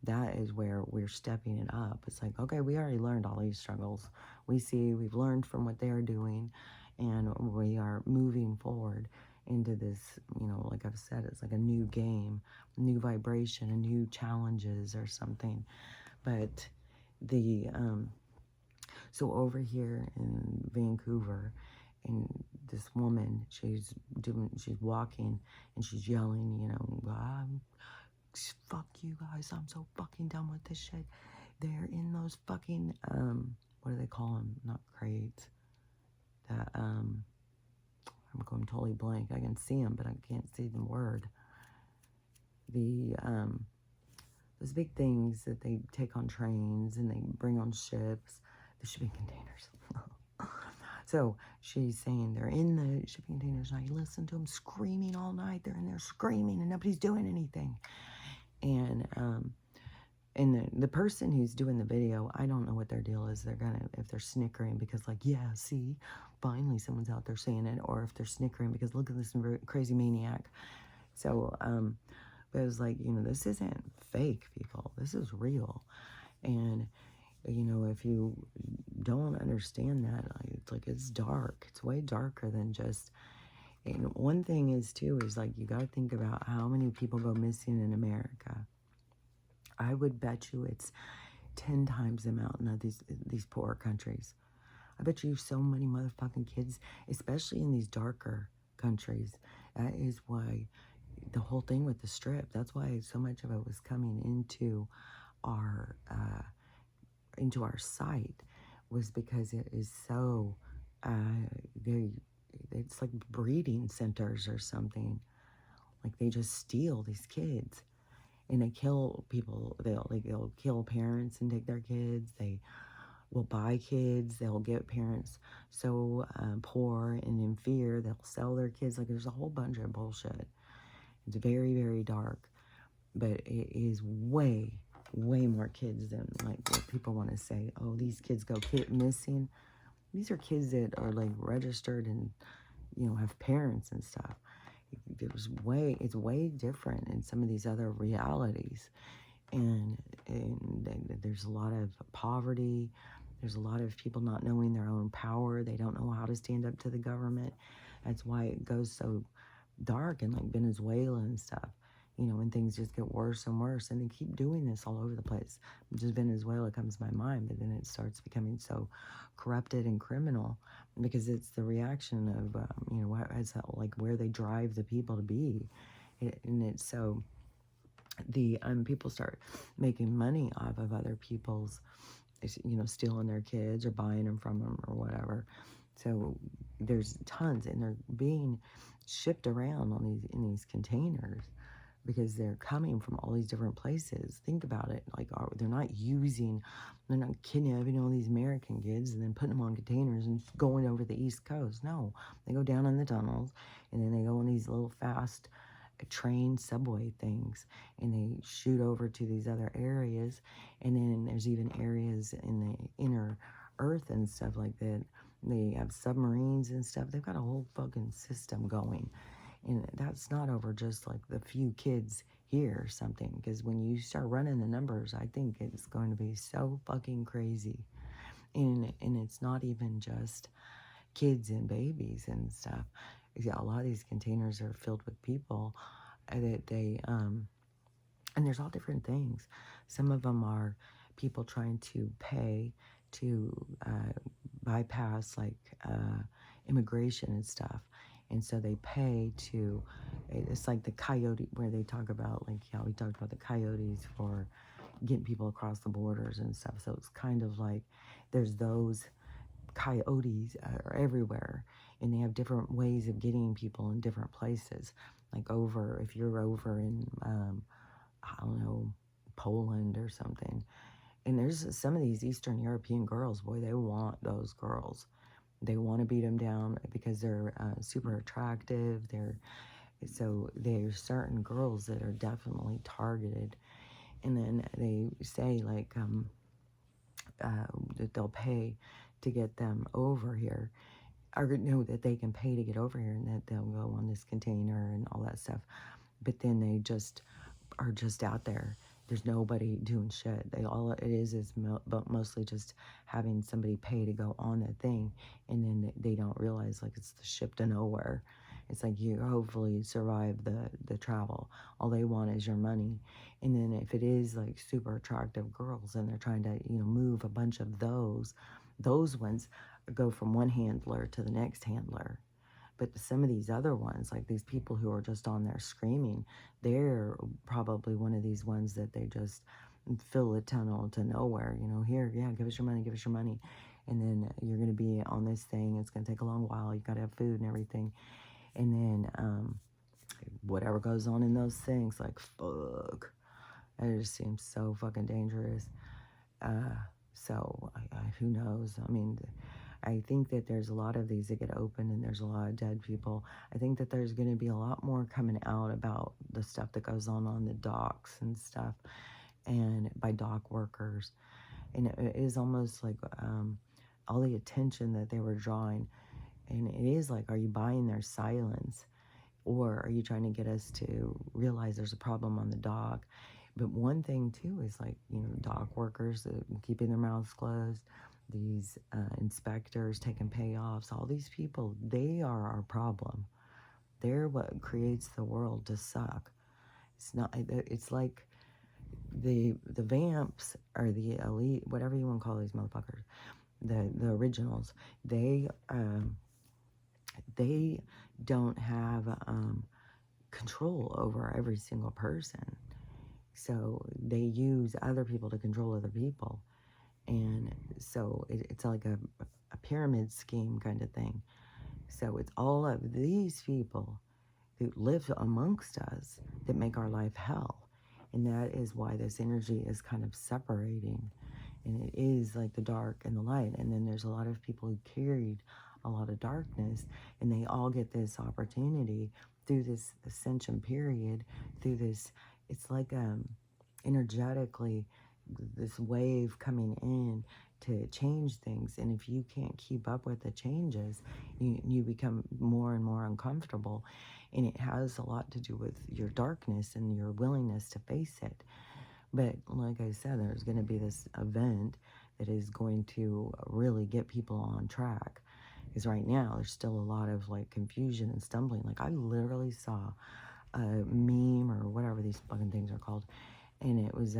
That is where we're stepping it up. It's like, okay, we already learned all these struggles. We've learned from what they're doing, and we are moving forward into this, like I've said, it's like a new game, new vibration, a new challenges or something. But so over here in Vancouver, and this woman, she's walking, and she's yelling, fuck you guys, I'm so fucking done with this shit. They're in those fucking, what do they call them? Not crates. That, I'm going totally blank. I can see them, but I can't see the word. The, those big things that they take on trains and they bring on ships, the shipping containers. So she's saying they're in the shipping containers, and I listen to them screaming all night. They're in there screaming, and nobody's doing anything. And the person who's doing the video, I don't know what their deal is. They're gonna, if they're snickering because like, yeah, see, finally someone's out there saying it, or if they're snickering because look at this crazy maniac. So, but it was like, you know, this isn't fake, people. This is real. And, you know, if you don't understand that, it's like, it's dark. It's way darker than just, and one thing is too, is like, you got to think about how many people go missing in America. I would bet you it's 10 times the amount in these poorer countries. I bet you so many motherfucking kids, especially in these darker countries. That is why the whole thing with the strip, that's why so much of it was coming into our site, was because it is so, it's like breeding centers or something. Like they just steal these kids. And they kill people. They'll kill parents and take their kids. They will buy kids. They'll get parents so poor and in fear they'll sell their kids. Like there's a whole bunch of bullshit. It's very, very dark, but it is way, way more kids than like what people want to say. Oh, these kids go missing. These are kids that are like registered and, you know, have parents and stuff. It's way different in some of these other realities. And there's a lot of poverty. There's a lot of people not knowing their own power. They don't know how to stand up to the government. That's why it goes so dark in like Venezuela and stuff, you know, when things just get worse and worse. And they keep doing this all over the place. Just Venezuela comes to my mind, but then it starts becoming so corrupted and criminal because it's the reaction of, you know, like where they drive the people to be. And it's so, the people start making money off of other people's, you know, stealing their kids or buying them from them or whatever. So there's tons, and they're being shipped around on these containers because they're coming from all these different places. Think about it. Like, they're not kidnapping all these American kids and then putting them on containers and going over the East Coast. No, they go down in the tunnels, and then they go on these little fast train subway things, and they shoot over to these other areas. And then there's even areas in the inner earth and stuff like that. They have submarines and stuff. They've got a whole fucking system going. And that's not over just like the few kids here or something. Because when you start running the numbers, I think it's going to be so fucking crazy. And it's not even just kids and babies and stuff. Yeah, a lot of these containers are filled with people that and there's all different things. Some of them are people trying to pay to bypass like immigration and stuff. And so they pay to, it's like the coyote, where they talk about, like, yeah, we talked about the coyotes for getting people across the borders and stuff. So it's kind of like there's those coyotes are everywhere, and they have different ways of getting people in different places. Like if you're over in, I don't know, Poland or something, and there's some of these Eastern European girls, boy, they want those girls. They want to beat them down because they're super attractive. So there's certain girls that are definitely targeted. And then they say like that they'll pay to get them over here, or know that they can pay to get over here, and that they'll go on this container and all that stuff. But then they just are just out there. There's nobody doing shit. All it is mostly just having somebody pay to go on that thing, and then they don't realize like it's the ship to nowhere. It's like you hopefully survive the travel. All they want is your money. And then if it is like super attractive girls and they're trying to, you know, move a bunch of those ones go from one handler to the next handler. But some of these other ones, like these people who are just on there screaming, they're probably one of these ones that they just fill a tunnel to nowhere. You know, here, yeah, give us your money, give us your money. and then you're going to be on this thing. It's going to take a long while. You got to have food and everything. And then whatever goes on in those things, like, fuck. It just seems so fucking dangerous. So, who knows? I mean, I think that there's a lot of these that get open and there's a lot of dead people. I think that there's going to be a lot more coming out about the stuff that goes on the docks and stuff, and by dock workers. And it is almost like all the attention that they were drawing. And it is like, are you buying their silence? Or are you trying to get us to realize there's a problem on the dock? But one thing, too, is like, dock workers keeping their mouths closed, these inspectors taking payoffs, all these people, they are our problem. They're what creates the world to suck. It's like the vamps or the elite, whatever you want to call these motherfuckers, the originals, they don't have control over every single person. So they use other people to control other people. And so it's like a pyramid scheme kind of thing. So it's all of these people who live amongst us that make our life hell. And that is why this energy is kind of separating. And it is like the dark and the light. And then there's a lot of people who carried a lot of darkness, and they all get this opportunity through this ascension period, through this, it's like energetically this wave coming in to change things. And if you can't keep up with the changes, you become more and more uncomfortable. And it has a lot to do with your darkness and your willingness to face it. But like I said, there's going to be this event that is going to really get people on track. Because right now, there's still a lot of like confusion and stumbling. Like, I literally saw a meme or whatever these fucking things are called. And it was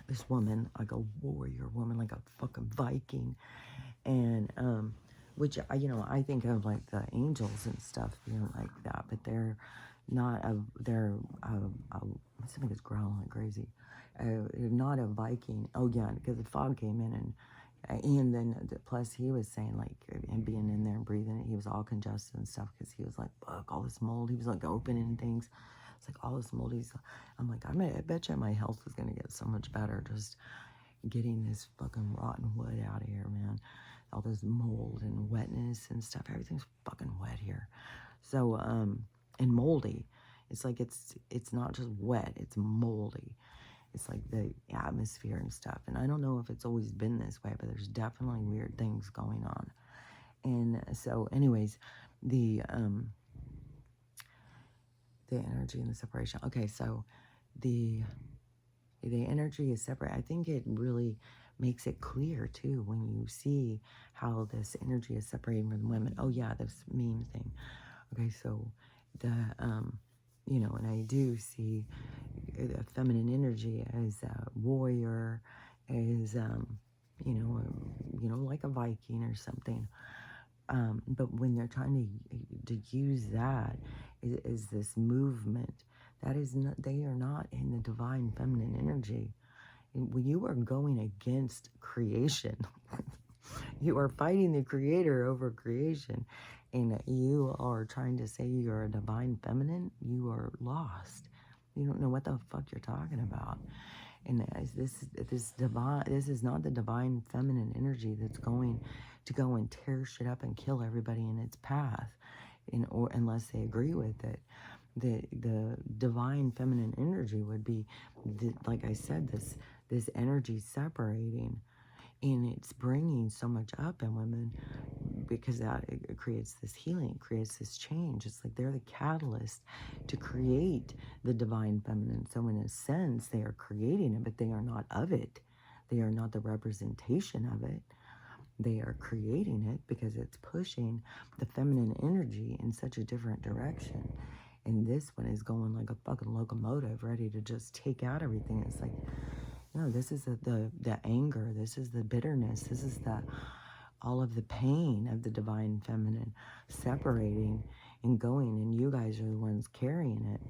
this woman, like a warrior woman, like a fucking Viking. And which I think of like the angels and stuff being like that, but they're not something is growling like crazy. Not a Viking. Oh yeah, because the fog came in, and then plus he was saying like him being in there and breathing it, he was all congested and stuff because he was like, fuck, all this mold. He was like opening things. It's like all this mold. I'm like, I bet you my health is gonna get so much better just getting this fucking rotten wood out of here, man. All this mold and wetness and stuff. Everything's fucking wet here. So, and moldy. It's like it's not just wet, it's moldy. It's like the atmosphere and stuff. And I don't know if it's always been this way, but there's definitely weird things going on. And so, anyways, the energy and the separation. Okay, so the energy is separate. I think it really makes it clear too when you see how this energy is separating from women. Oh yeah, this meme thing. Okay, so the and I do see the feminine energy as a warrior, as like a Viking or something. But when they're trying to use that is this movement, that is not, they are not in the divine feminine energy. When you are going against creation, you are fighting the creator over creation, and you are trying to say you're a divine feminine, you are lost. You don't know what the fuck you're talking about. And this is not the divine feminine energy that's going to go and tear shit up and kill everybody in its path, or unless they agree with it. The divine feminine energy would be, like I said, this energy separating, and it's bringing so much up in women because that it creates this healing, it creates this change. It's like they're the catalyst to create the divine feminine. So in a sense, they are creating it, but they are not of it. They are not the representation of it. They are creating it because it's pushing the feminine energy in such a different direction. And this one is going like a fucking locomotive, ready to just take out everything. It's like, no, this is the anger. This is the bitterness. This is all of the pain of the divine feminine separating and going. And you guys are the ones carrying it.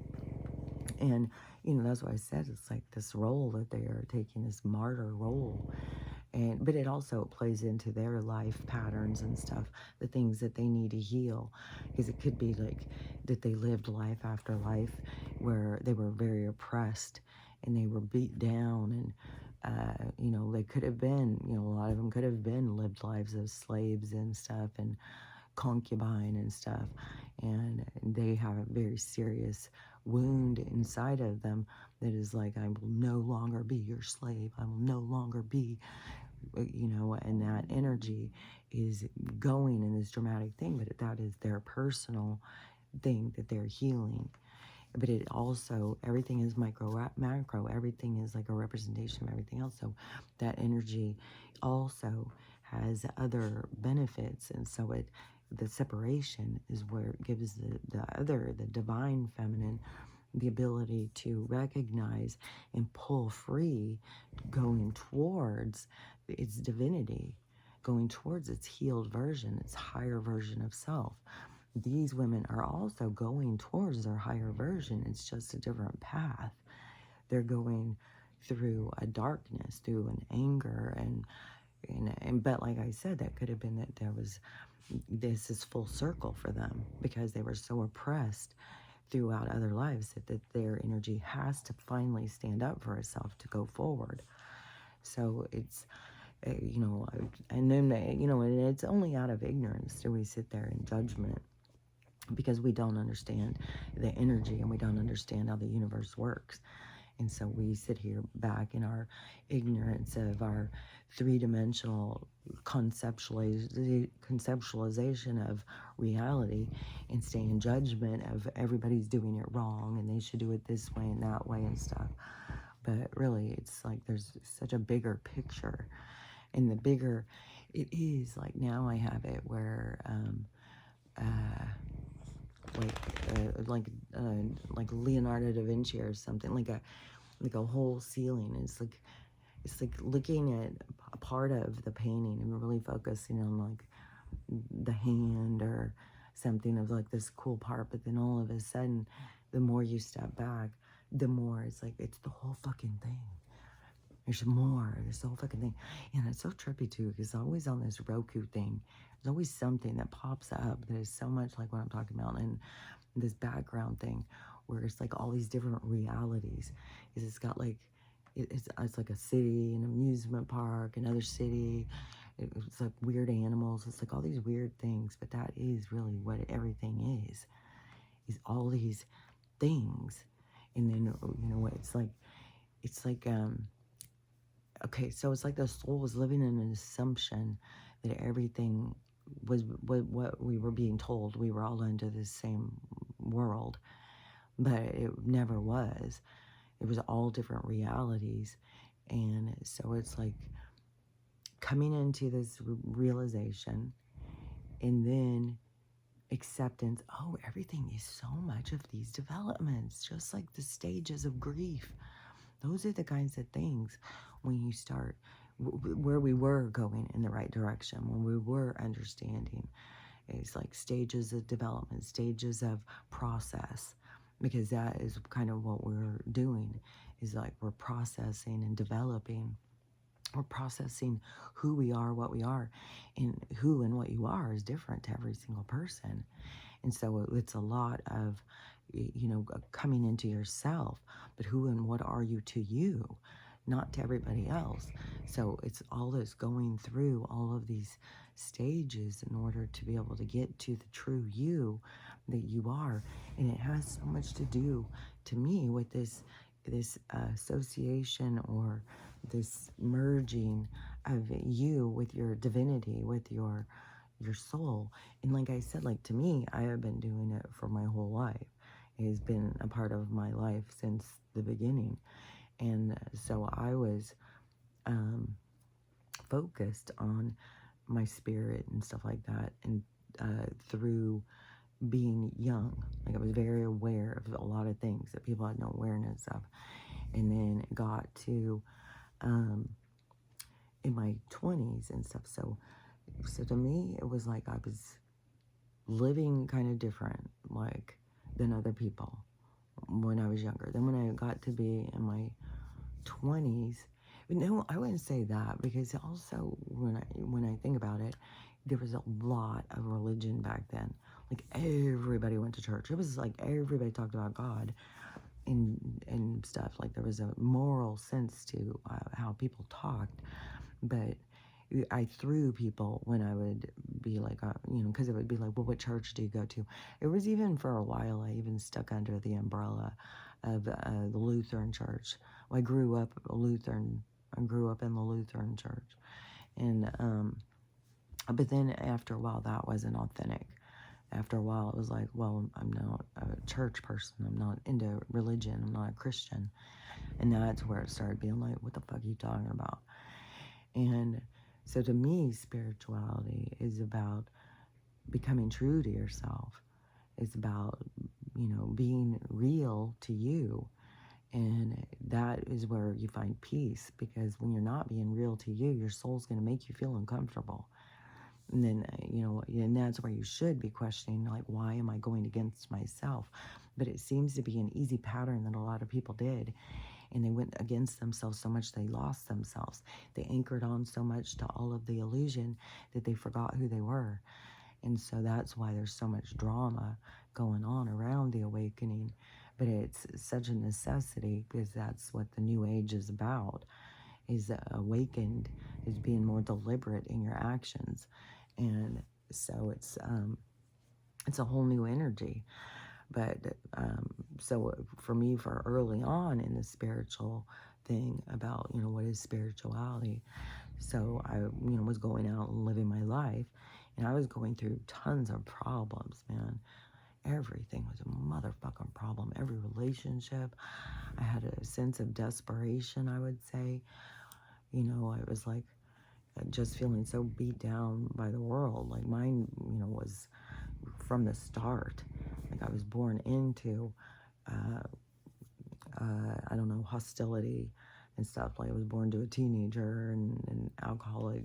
And, that's why I said it's like this role that they are taking, this martyr role. But it also plays into their life patterns and stuff, the things that they need to heal, because it could be like that they lived life after life where they were very oppressed and they were beat down, and they could have been, a lot of them could have been lived lives as slaves and stuff, and concubine and stuff, and they have a very serious wound inside of them that is like, I will no longer be your slave, I will no longer be, and that energy is going in this dramatic thing, but that is their personal thing that they're healing. But it also, everything is macro, everything is like a representation of everything else. So that energy also has other benefits. And so the separation is where it gives the divine feminine, the ability to recognize and pull free, going towards its divinity, going towards its healed version, its higher version of self. These women are also going towards their higher version. It's just a different path. They're going through a darkness, through an anger, and but like I said, that could have been that this is full circle for them, because they were so oppressed throughout other lives that their energy has to finally stand up for itself to go forward. So it's, and then, and it's only out of ignorance do we sit there in judgment, because we don't understand the energy and we don't understand how the universe works. And so we sit here back in our ignorance of our three-dimensional conceptualization of reality, and stay in judgment of everybody's doing it wrong and they should do it this way and that way and stuff. But really, it's like there's such a bigger picture. And the bigger it is, like now I have it where like Leonardo da Vinci or something, like a whole ceiling. It's like looking at a part of the painting and really focusing on like the hand or something of like this cool part, but then all of a sudden, the more you step back, the more it's like it's the whole fucking thing. There's more. There's the whole fucking thing. And it's so trippy too, because always on this Roku thing, there's always something that pops up that is so much like what I'm talking about. And this background thing where it's like all these different realities. Is it's got like, it's like a city, an amusement park, another city. It's like weird animals. It's like all these weird things. But that is really what everything is all these things. And then, it's like, okay, so it's like the soul was living in an assumption that everything was what we were being told. We were all into the same world, but it never was. It was all different realities. And so it's like coming into this realization, and then acceptance. Oh, everything is so much of these developments, just like the stages of grief. Those are the kinds of things when you start where we were going in the right direction, when we were understanding. It's like stages of development, stages of process, because that is kind of what we're doing, is like we're processing and developing. We're processing who we are, what we are, and who and what you are is different to every single person. And so it's a lot of, coming into yourself, but who and what are you to you, not to everybody else. So it's all this going through all of these stages in order to be able to get to the true you that you are. And it has so much to do, to me, with this association, or this merging of you with your divinity, with your soul. And like I said, like to me, I have been doing it for my whole life. It has been a part of my life since the beginning. And so I was focused on my spirit and stuff like that, and through being young. Like I was very aware of a lot of things that people had no awareness of. And then got to in my 20s and stuff. So to me, it was like I was living kind of different, like, than other people when I was younger. Then when I got to be in my 20s, But no, I wouldn't say that, because also when I think about it, there was a lot of religion back then. Like everybody went to church. It was like everybody talked about God and stuff. Like there was a moral sense to how people talked. But I threw people when I would be like, because it would be like, well, what church do you go to? It was even for a while, I even stuck under the umbrella of the Lutheran church. Well, I grew up Lutheran. I grew up in the Lutheran church. And, but then after a while, that wasn't authentic. After a while, it was like, well, I'm not a church person. I'm not into religion. I'm not a Christian. And that's where it started being like, what the fuck are you talking about? And so to me, spirituality is about becoming true to yourself. It's about, being real to you. And that is where you find peace, because when you're not being real to you, your soul's going to make you feel uncomfortable. And then, and that's where you should be questioning, like, why am I going against myself? But it seems to be an easy pattern that a lot of people did. And they went against themselves so much they lost themselves. They anchored on so much to all of the illusion that they forgot who they were. And so that's why there's so much drama going on around the awakening. But it's such a necessity, because that's what the New Age is about, is awakened, is being more deliberate in your actions. And so it's a whole new energy. But so for me, for early on in the spiritual thing about, what is spirituality? So I, was going out and living my life, and I was going through tons of problems, man. Everything was a motherfucking problem. Every relationship, I had a sense of desperation, I would say. I was like just feeling so beat down by the world. Like mine, was from the start. Like I was born into, I don't know, hostility and stuff. Like I was born to a teenager and alcoholic.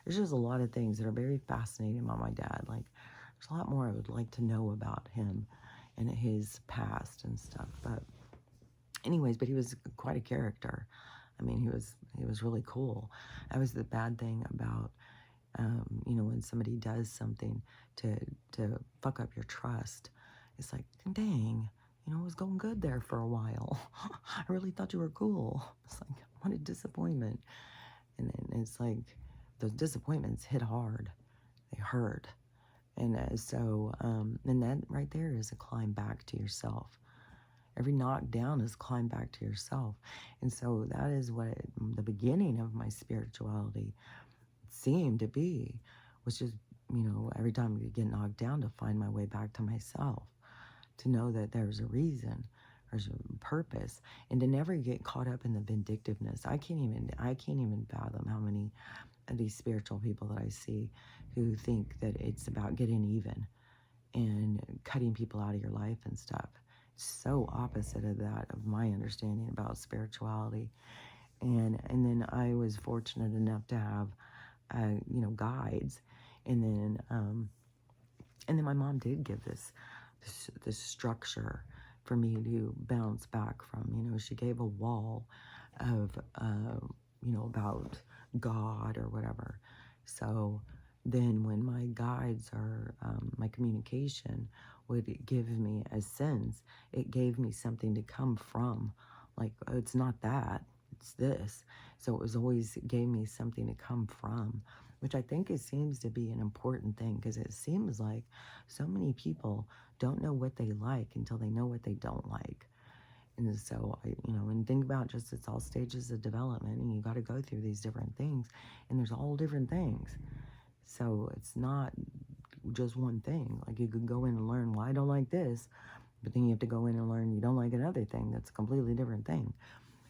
There's just a lot of things that are very fascinating about my dad. Like there's a lot more I would like to know about him and his past and stuff. But anyways, but he was quite a character. I mean, he was really cool. That was the bad thing about, when somebody does something to fuck up your trust. It's like, dang, it was going good there for a while. I really thought you were cool. It's like, what a disappointment. And it's like, those disappointments hit hard. They hurt. And and that right there is a climb back to yourself. Every knockdown is climb back to yourself. And so that is what the beginning of my spirituality seemed to be, was just, every time you get knocked down, to find my way back to myself, to know that there's a reason, there's a purpose, and to never get caught up in the vindictiveness. I can't even fathom how many of these spiritual people that I see who think that it's about getting even and cutting people out of your life and stuff. So opposite of that, of my understanding about spirituality. And then I was fortunate enough to have guides. And then my mom did give this structure for me to bounce back from. She gave a wall of, about God or whatever. So then when my guides or my communication would give me a sense, it gave me something to come from. Like, oh, it's not that, it's this. So it was always, it gave me something to come from, which I think it seems to be an important thing, because it seems like so many people don't know what they like until they know what they don't like. And so, and think about, just, it's all stages of development, and you got to go through these different things, and there's all different things. So it's not just one thing. Like, you could go in and learn, well, I don't like this, but then you have to go in and learn you don't like another thing that's a completely different thing.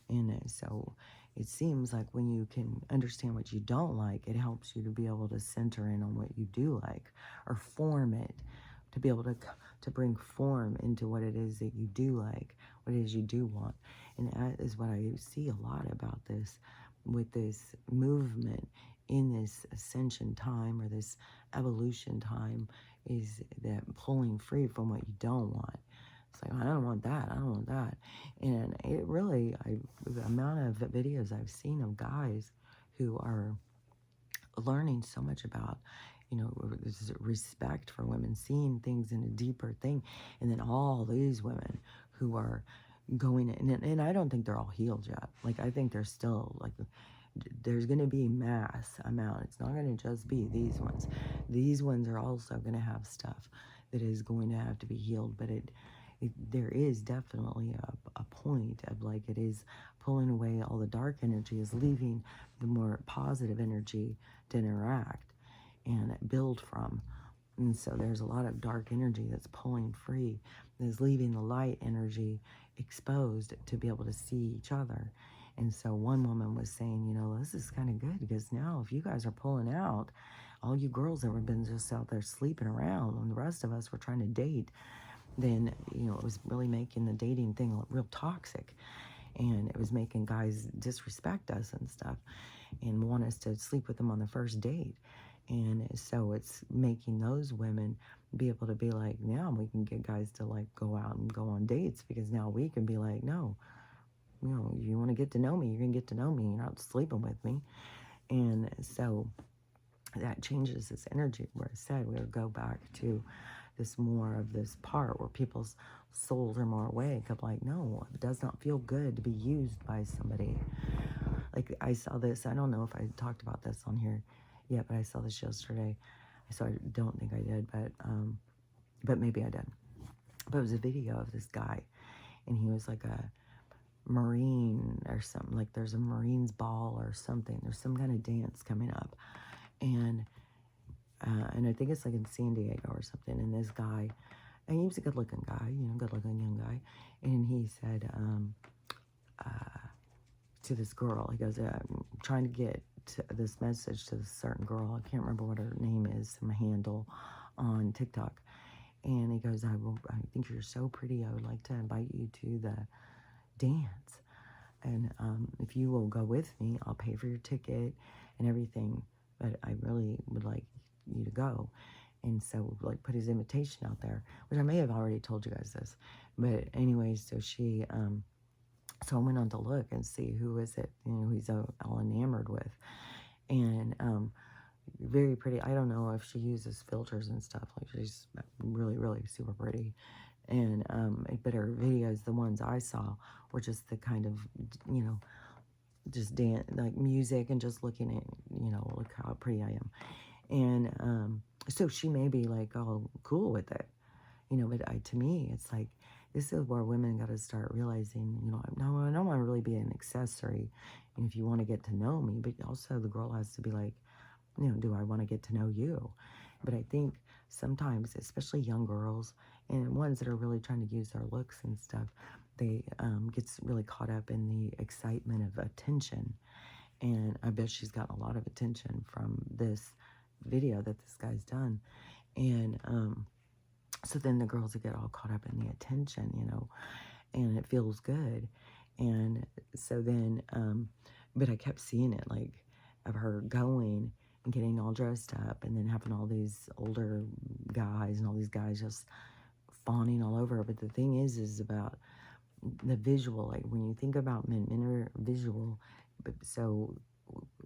And so it seems like when you can understand what you don't like, it helps you to be able to center in on what you do like, or form it, to be able to bring form into what it is that you do like, what it is you do want. And that is what I see a lot about this, with this movement in this ascension time, or this evolution time, is that pulling free from what you don't want. It's like, I don't want that. I don't want that. And it really, the amount of videos I've seen of guys who are learning so much about, this respect for women, seeing things in a deeper thing. And then all these women who are going in, and I don't think they're all healed yet. Like, I think they're still, like, there's going to be mass amount. It's not going to just be these ones. These ones are also going to have stuff that is going to have to be healed, but there is definitely a point of, like, it is pulling away all the dark energy, is leaving the more positive energy to interact and build from. And so there's a lot of dark energy that's pulling free, is leaving the light energy exposed to be able to see each other. And so one woman was saying, this is kind of good, because now if you guys are pulling out, all you girls that have been just out there sleeping around, and the rest of us were trying to date, then, it was really making the dating thing real toxic. And it was making guys disrespect us and stuff and want us to sleep with them on the first date. And so it's making those women be able to be like, now we can get guys to, like, go out and go on dates, because now we can be like, no, you want to get to know me, you're going to get to know me. You're not sleeping with me. And so that changes this energy, where I said we would go back to this more of this part where people's souls are more awake of, like, no, it does not feel good to be used by somebody. Like, I saw this, I don't know if I talked about this on here yet, but I saw this yesterday. So I don't think I did, but maybe I did. But it was a video of this guy, and he was like a Marine or something. Like, there's a Marines ball or something. There's some kind of dance coming up, and I think it's like in San Diego or something. And this guy, and he was a good-looking guy, good-looking young guy, and he said to this girl, he goes, I'm trying to get this message to this certain girl. I can't remember what her name is, my handle on TikTok. And he goes, I think you're so pretty. I would like to invite you to the dance. And if you will go with me, I'll pay for your ticket and everything. But I really would like you to go. And so, like, put his invitation out there, which I may have already told you guys this. But anyways, so she, so I went on to look and see who is it, he's all enamored with. And very pretty. I don't know if she uses filters and stuff. Like, she's really, really super pretty. And but her videos, the ones I saw, were just the kind of, just dance, like music, and just looking at, look how pretty I am. And so she may be like, oh, cool with it, but to me, it's like, this is where women got to start realizing, I don't want to really be an accessory. And if you want to get to know me, but also the girl has to be like, do I want to get to know you? But I think sometimes, especially young girls and ones that are really trying to use their looks and stuff, they gets really caught up in the excitement of attention. And I bet she's gotten a lot of attention from this video that this guy's done. And so then the girls would get all caught up in the attention, and it feels good. And so then, but I kept seeing it, like, of her going and getting all dressed up, and then having all these older guys and all these guys just fawning all over her. But the thing is about the visual. Like, when you think about men are visual, but so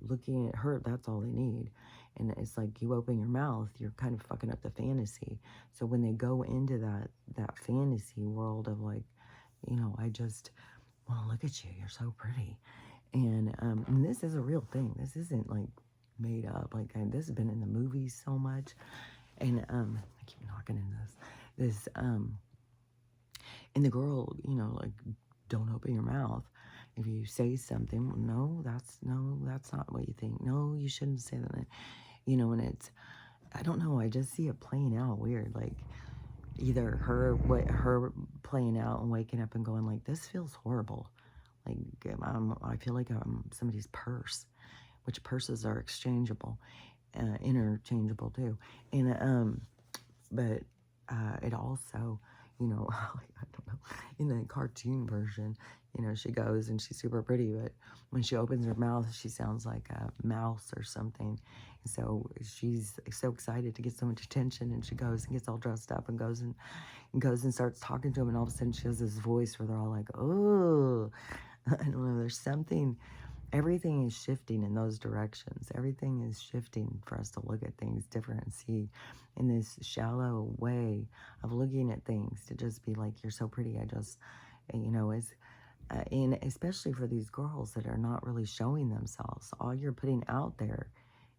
looking at her, that's all they need. And it's like, you open your mouth, you're kind of fucking up the fantasy. So when they go into that fantasy world of, like, I just want to look at you, you're so pretty. And this is a real thing. This isn't, like, made up. Like, this has been in the movies so much. And I keep knocking in this and the girl, like, don't open your mouth. If you say something, well, no, that's not what you think. No, you shouldn't say that. And it's, I don't know, I just see it playing out weird. Like, either her playing out and waking up and going, like, this feels horrible. Like, I feel like I'm somebody's purse, which purses are exchangeable, interchangeable too. And, but it also, I don't know, in the cartoon version, You know, she goes and she's super pretty, but when she opens her mouth, she sounds like a mouse or something. And so she's so excited to get so much attention, and she goes and gets all dressed up and goes and starts talking to him, and all of a sudden she has this voice where they're all like, "Oh, I don't know." There's something. Everything is shifting in those directions. Everything is shifting for us to look at things different and see in this shallow way of looking at things, to just be like, "You're so pretty." I just, you know, is and especially for these girls that are not really showing themselves. All you're putting out there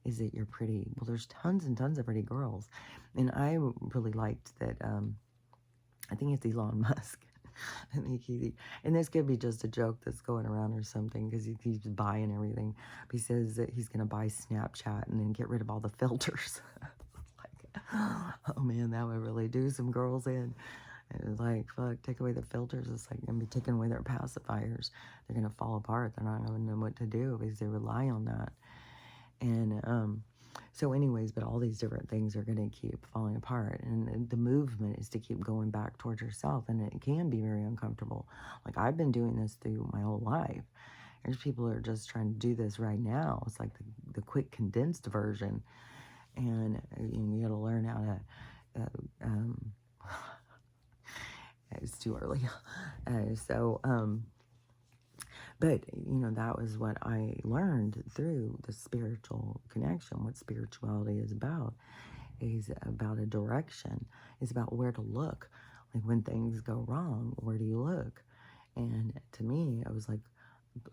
is that you're pretty. Well, there's tons and tons of pretty girls. And I really liked that, I think it's Elon Musk. I think and this could be just a joke that's going around or something, because he keeps buying everything. But he says that he's going to buy Snapchat and then get rid of all the filters. Like, oh man, that would really do some girls in. It was like, fuck, take away the filters. It's like going to be taking away their pacifiers. They're going to fall apart. They're not going to know what to do because they rely on that. And so anyways, but all these different things are going to keep falling apart. And the movement is to keep going back towards yourself. And it can be very uncomfortable. Like, I've been doing this through my whole life. There's people who are just trying to do this right now. It's like the quick condensed version. And you got to learn how to... it's too early. But, you know, that was what I learned through the spiritual connection. What spirituality is about a direction. It's about where to look. Like, when things go wrong, where do you look? And to me, I was like,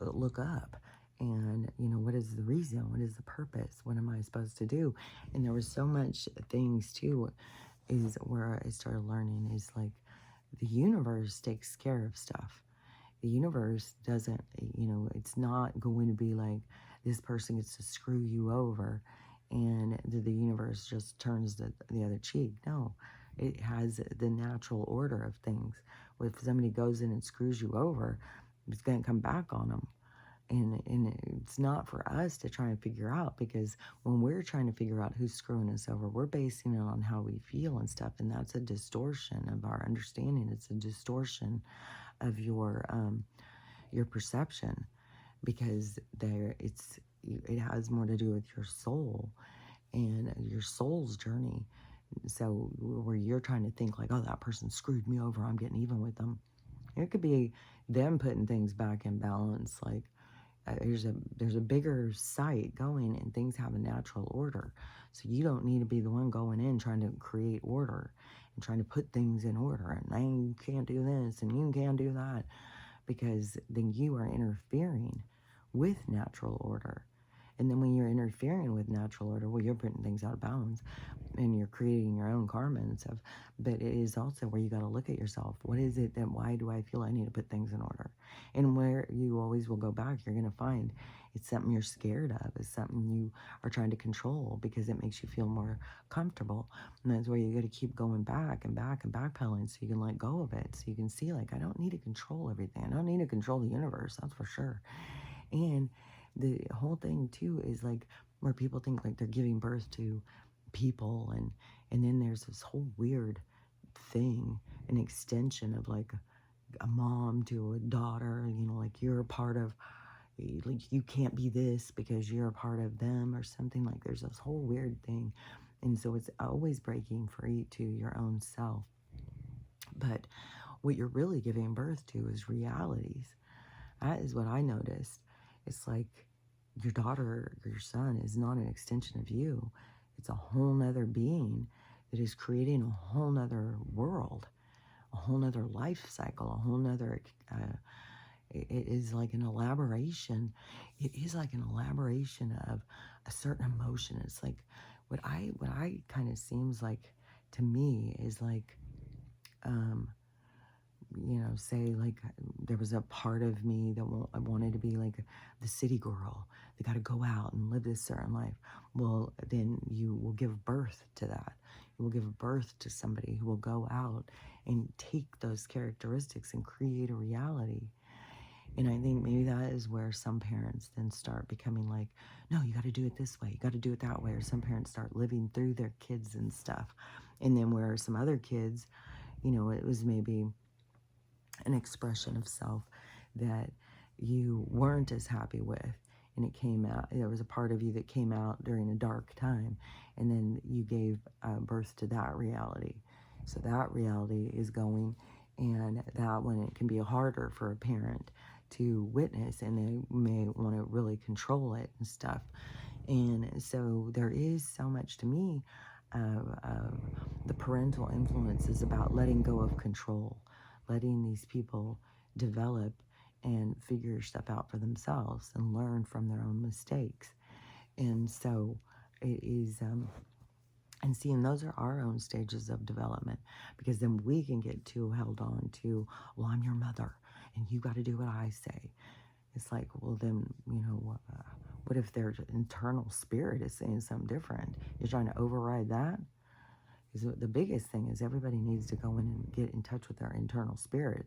look up. And, you know, what is the reason? What is the purpose? What am I supposed to do? And there was so much things, too, is where I started learning is like, the universe takes care of stuff. The universe doesn't, you know, it's not going to be like this person gets to screw you over and the universe just turns the other cheek. No, it has the natural order of things. If somebody goes in and screws you over, it's going to come back on them. And it's not for us to try and figure out, because when we're trying to figure out who's screwing us over, we're basing it on how we feel and stuff, and that's a distortion of our understanding. It's a distortion of your perception, because it has more to do with your soul and your soul's journey. So where you're trying to think like, oh, that person screwed me over, I'm getting even with them. It could be them putting things back in balance. Like, there's a bigger sight going, and things have a natural order. So you don't need to be the one going in trying to create order and trying to put things in order. And you can't do this and you can't do that, because then you are interfering with natural order. And then when you're interfering with natural order, well, you're putting things out of balance and you're creating your own karma and stuff. But it is also where you got to look at yourself. What is it that, why do I feel I need to put things in order? And where you always will go back, you're going to find it's something you're scared of. It's something you are trying to control because it makes you feel more comfortable. And that's where you got to keep going back and back and backpedaling so you can let go of it. So you can see, like, I don't need to control everything. I don't need to control the universe. That's for sure. And the whole thing too is like where people think like they're giving birth to people, and then there's this whole weird thing, an extension of like a mom to a daughter, you know, like you're a part of, like, you can't be this because you're a part of them or something. Like, there's this whole weird thing. And so it's always breaking free to your own self. But what you're really giving birth to is realities. That is what I noticed. It's like your daughter or your son is not an extension of you. It's a whole nother being that is creating a whole nother world, a whole nother life cycle, a whole nother, it is like an elaboration. It is like an elaboration of a certain emotion. It's like what I kind of seems like to me is like, you know, say like there was a part of me that I wanted to be like the city girl. They got to go out and live this certain life. Well, then you will give birth to that. You will give birth to somebody who will go out and take those characteristics and create a reality. And I think maybe that is where some parents then start becoming like, no, you got to do it this way. You got to do it that way. Or some parents start living through their kids and stuff. And then where some other kids, you know, it was maybe an expression of self that you weren't as happy with, and it came out, there was a part of you that came out during a dark time, and then you gave birth to that reality. So that reality is going, and that one, it can be harder for a parent to witness, and they may want to really control it and stuff. And so there is so much to me of the parental influence is about letting go of control, letting these people develop and figure stuff out for themselves and learn from their own mistakes. And so it is, and seeing those are our own stages of development, because then we can get too held on to, well, I'm your mother and you got to do what I say. It's like, well, then, what if their internal spirit is saying something different? You're trying to override that? Because the biggest thing is everybody needs to go in and get in touch with their internal spirit,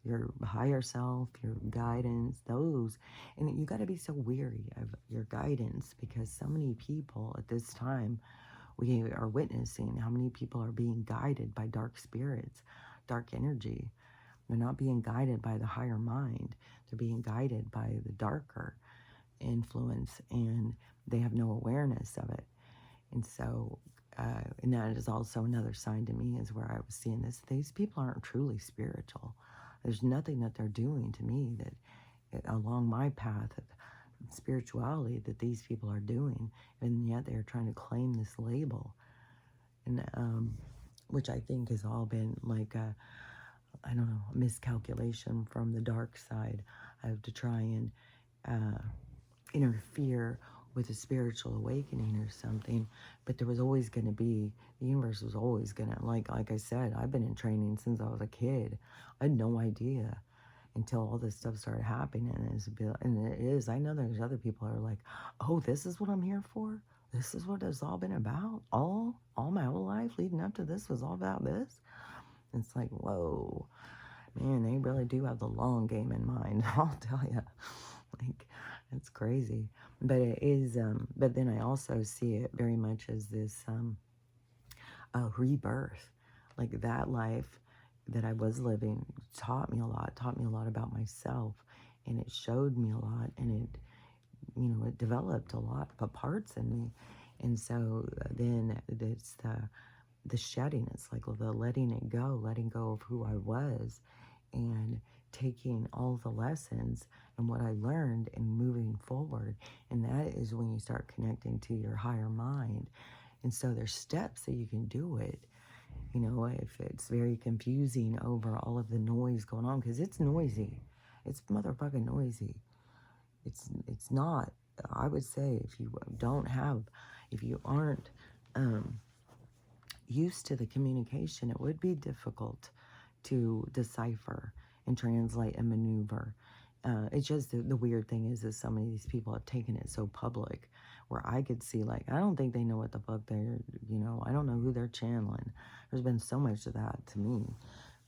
your higher self, your guidance, those. And you got to be so weary of your guidance, because so many people at this time, we are witnessing how many people are being guided by dark spirits, dark energy. They're not being guided by the higher mind. They're being guided by the darker influence, and they have no awareness of it. And so, and that is also another sign to me, is where I was seeing this. These people aren't truly spiritual. There's nothing that they're doing to me that along my path of spirituality that these people are doing, and yet they're trying to claim this label, and which I think has all been like a, I don't know, a miscalculation from the dark side of to try and interfere with a spiritual awakening or something. But there was always going to be, the universe was always going to, like I said, I've been in training since I was a kid. I had no idea until all this stuff started happening. And it is, I know there's other people who are like, oh, this is what I'm here for? This is what it's all been about? All my whole life leading up to this was all about this? It's like, whoa, man, they really do have the long game in mind, I'll tell you. Like, it's crazy. But it is, but then I also see it very much as this rebirth. Like, that life that I was living taught me a lot about myself, and it showed me a lot, and it, it developed a lot of parts in me. And so then it's the shedding, it's like the letting it go, letting go of who I was, and taking all the lessons and what I learned and moving forward. And that is when you start connecting to your higher mind. And so there's steps that you can do it. If it's very confusing over all of the noise going on, because it's noisy. It's motherfucking noisy. It's not, I would say, if you aren't used to the communication, it would be difficult to decipher and translate and maneuver. It's just the weird thing is so many of these people have taken it so public, where I could see, like, I don't think they know what the fuck they're, I don't know who they're channeling. There's been so much of that to me.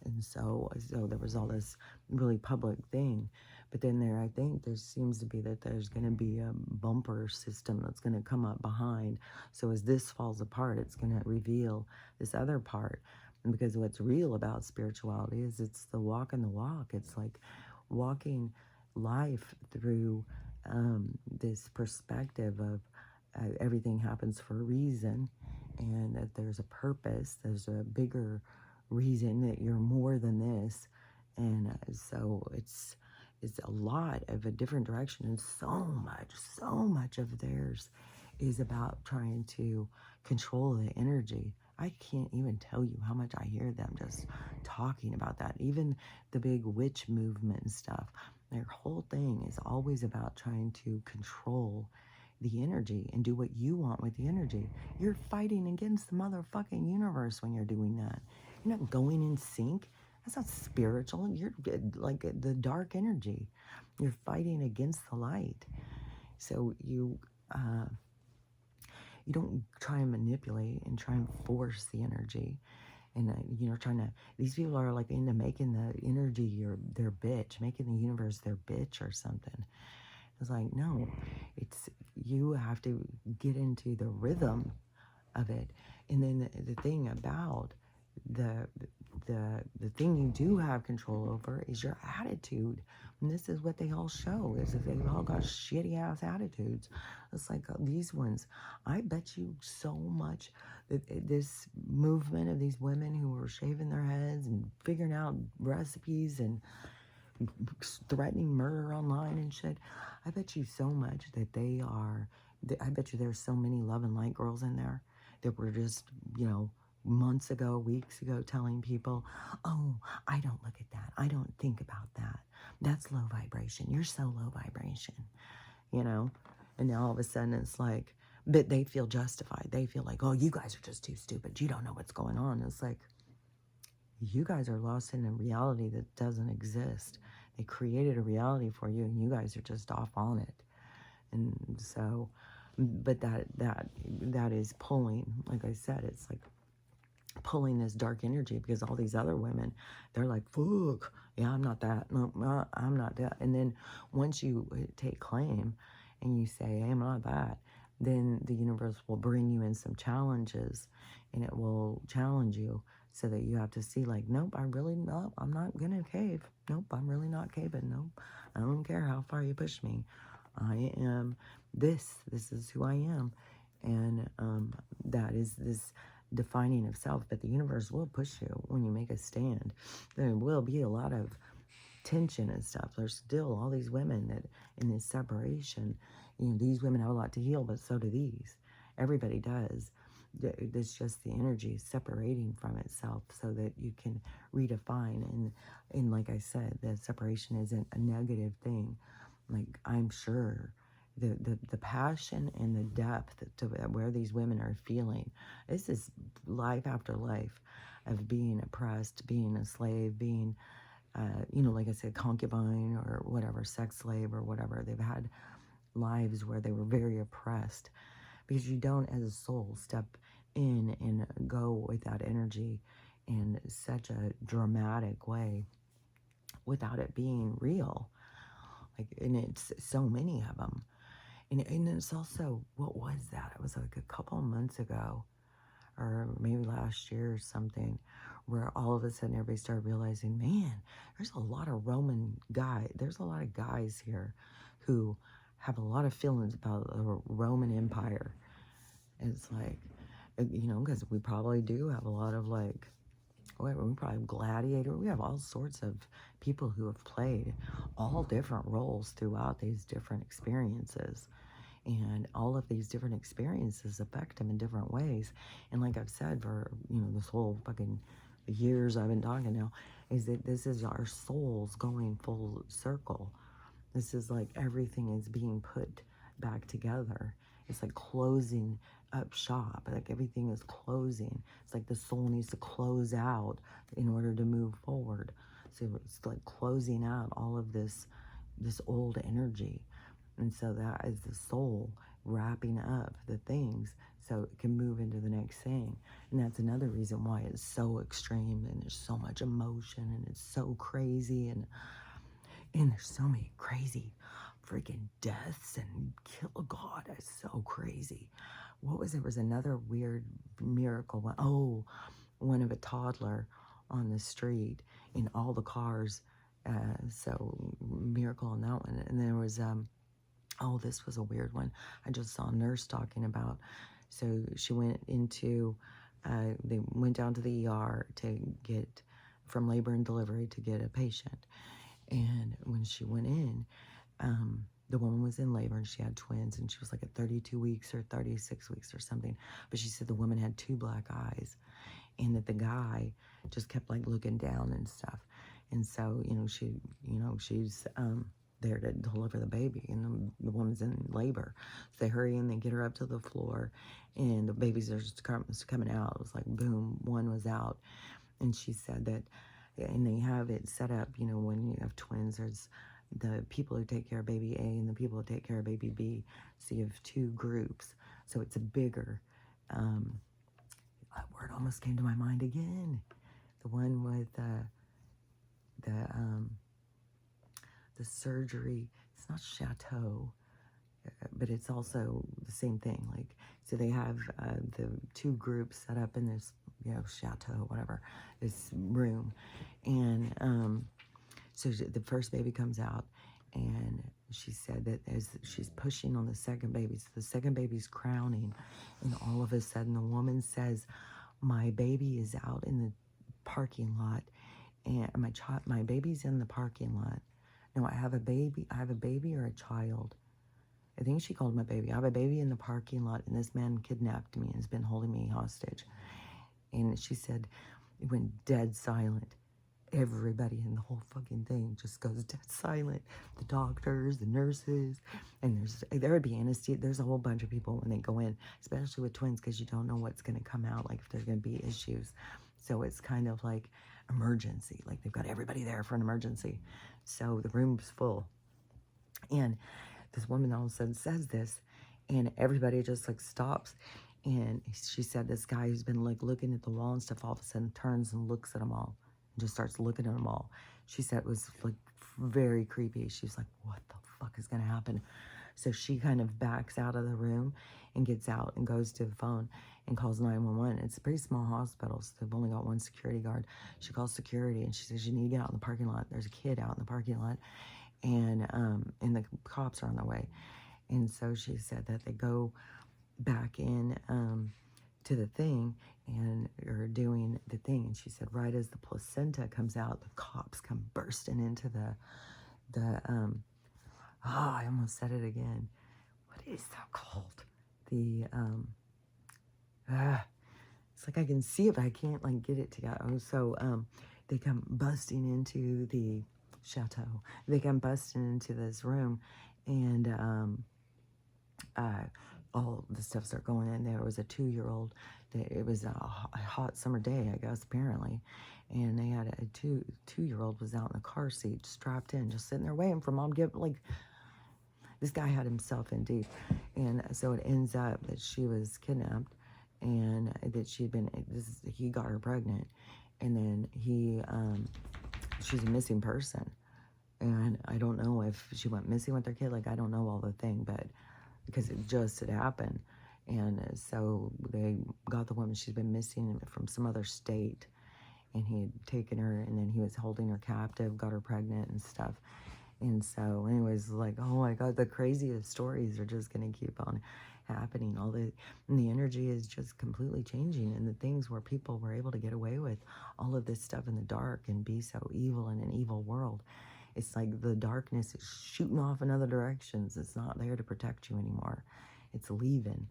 And so there was all this really public thing. But then I think there seems to be that there's going to be a bumper system that's going to come up behind. So as this falls apart, it's going to reveal this other part. And because what's real about spirituality is it's the walk and the walk. It's like walking life through this perspective of everything happens for a reason, and that there's a purpose, there's a bigger reason, that you're more than this. And so it's a lot of a different direction, and so much of theirs is about trying to control the energy. I can't even tell you how much I hear them just talking about that. Even the big witch movement and stuff, their whole thing is always about trying to control the energy and do what you want with the energy. You're fighting against the motherfucking universe when you're doing that. You're not going in sync. That's not spiritual. You're like the dark energy. You're fighting against the light. So you don't try and manipulate and try and force the energy. And, these people are like into making the energy their bitch, making the universe their bitch or something. It's like, no, you have to get into the rhythm of it. And then the thing about the the thing you do have control over is your attitude. And this is what they all show, is that they've all got shitty ass attitudes. It's like these ones. I bet you so much that this movement of these women who were shaving their heads and figuring out recipes and threatening murder online and shit. I bet you so much that they are, I bet you there's so many love and light girls in there that were just, months ago, weeks ago, telling people, oh, I don't look at that. I don't think about that. That's low vibration. You're so low vibration, And now all of a sudden it's like, but they feel justified. They feel like, oh, you guys are just too stupid. You don't know what's going on. It's like, you guys are lost in a reality that doesn't exist. They created a reality for you, and you guys are just off on it. And so, but that is pulling, like I said, it's like pulling this dark energy, because all these other women, they're like, fuck, yeah, I'm not that. No, I'm not that. And then once you take claim and you say, hey, I'm not that, then the universe will bring you in some challenges, and it will challenge you so that you have to see, like, nope, I'm not going to cave. Nope, I'm really not caving. Nope, I don't care how far you push me. I am this. This is who I am. And that is this defining of self. But the universe will push you when you make a stand. There will be a lot of tension and stuff. There's still all these women that in this separation, these women have a lot to heal, but so do these. Everybody does. It's just the energy separating from itself so that you can redefine. And like I said, the separation isn't a negative thing. Like, I'm sure the passion and the depth to where these women are feeling, this is life after life of being oppressed, being a slave, being like I said, concubine or whatever, sex slave or whatever. They've had lives where they were very oppressed, because you don't, as a soul, step in and go with that energy in such a dramatic way without it being real. Like, and it's so many of them. And it's also, what was that? It was like a couple of months ago, or maybe last year or something, where all of a sudden everybody started realizing, man, there's a lot of there's a lot of guys here who have a lot of feelings about the Roman Empire. And it's like, because we probably do have a lot of, like, we probably have gladiator. We have all sorts of people who have played all different roles throughout these different experiences. And all of these different experiences affect them in different ways. And like I've said for, this whole fucking years I've been talking now, is that this is our souls going full circle. This is like everything is being put back together. It's like closing up shop. Like everything is closing. It's like the soul needs to close out in order to move forward. So it's like closing out all of this old energy. And so that is the soul wrapping up the things so it can move into the next thing. And that's another reason why it's so extreme, and there's so much emotion, and it's so crazy, and there's so many crazy freaking deaths and kill. God, that's so crazy. There was another weird miracle one. Oh, one of a toddler on the street in all the cars. So miracle on that one. And there was this was a weird one. I just saw a nurse talking about. So she went into, they went down to the ER to get, from labor and delivery, to get a patient. And when she went in, the woman was in labor, and she had twins, and she was like at 32 weeks or 36 weeks or something. But she said the woman had 2 black eyes, and that the guy just kept like looking down and stuff. And so, she's there to deliver the baby, and the woman's in labor. So they hurry in, they get her up to the floor, and the babies are just coming out. It was like, boom, one was out. And she said that, and they have it set up, when you have twins, there's the people who take care of baby A and the people who take care of baby B. So you have 2 groups. So it's a bigger, that word almost came to my mind again. The one with the surgery, it's not chateau, but it's also the same thing. Like, so they have the 2 groups set up in this chateau, whatever, this room. And so the first baby comes out, and she said that as she's pushing on the second baby, so the second baby's crowning, and all of a sudden the woman says, my baby is out in the parking lot, and my baby's in the parking lot. No, I have a baby or a child. I think she called my baby. I have a baby in the parking lot, and this man kidnapped me and has been holding me hostage. And she said it went dead silent. Everybody in the whole fucking thing just goes dead silent. The doctors, the nurses, and there would be anesthesia. There's a whole bunch of people when they go in, especially with twins, because you don't know what's going to come out, like if there's going to be issues. So it's kind of like emergency. Like they've got everybody there for an emergency. So the room's full. And this woman all of a sudden says this, and everybody just like stops. And she said this guy who's been like looking at the wall and stuff all of a sudden turns and looks at them all and just starts looking at them all. She said it was like very creepy. She was like, what the fuck is going to happen? So she kind of backs out of the room and gets out and goes to the phone and calls 911. It's a pretty small hospital, so they've only got one security guard. She calls security and she says, you need to get out in the parking lot. There's a kid out in the parking lot, and the cops are on their way. And so she said that they go back in to the thing and are doing the thing. And she said, right as the placenta comes out, the cops come bursting into I almost said it again. What is that called? It's like I can see it, but I can't like get it together. So they come busting into the chateau. They come busting into this room, and all the stuff started going in. There was a 2-year-old. It was a hot summer day, I guess, apparently. And they had a two-year-old was out in the car seat, strapped in, just sitting there waiting for mom to get, like, this guy had himself in deep. And so it ends up that she was kidnapped, and that he got her pregnant. And then she's a missing person. And I don't know if she went missing with their kid. Like, I don't know all the thing, but because it just had happened. And so they got the woman. She's been missing from some other state, and he had taken her, and then he was holding her captive, got her pregnant and stuff. And so anyways, like, oh my God, the craziest stories are just going to keep on happening. And the energy is just completely changing, and the things where people were able to get away with all of this stuff in the dark and be so evil in an evil world. It's like the darkness is shooting off in other directions. It's not there to protect you anymore. It's leaving.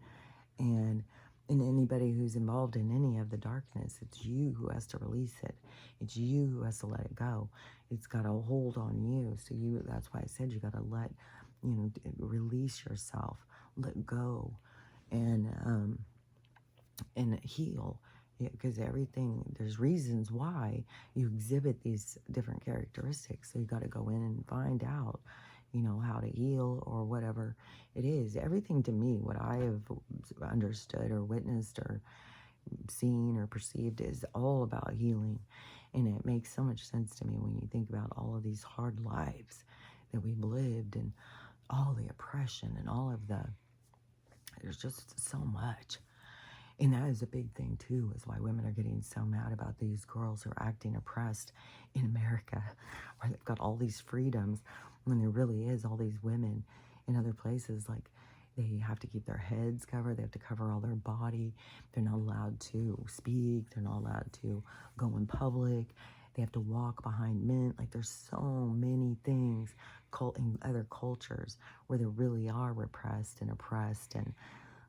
And anybody who's involved in any of the darkness, it's you who has to release it. It's you who has to let it go. It's got a hold on you. So that's why I said you got to release yourself, let go, and heal. Because there's reasons why you exhibit these different characteristics. So you got to go in and find out, how to heal or whatever it is. Everything to me, what I have understood or witnessed or seen or perceived is all about healing. And it makes so much sense to me when you think about all of these hard lives that we've lived, and all the oppression and there's just so much. And that is a big thing, too, is why women are getting so mad about these girls who are acting oppressed in America, where they've got all these freedoms, when there really is all these women in other places, like, they have to keep their heads covered, they have to cover all their body, they're not allowed to speak, they're not allowed to go in public, they have to walk behind men. Like, there's so many things in other cultures where they really are repressed and oppressed, and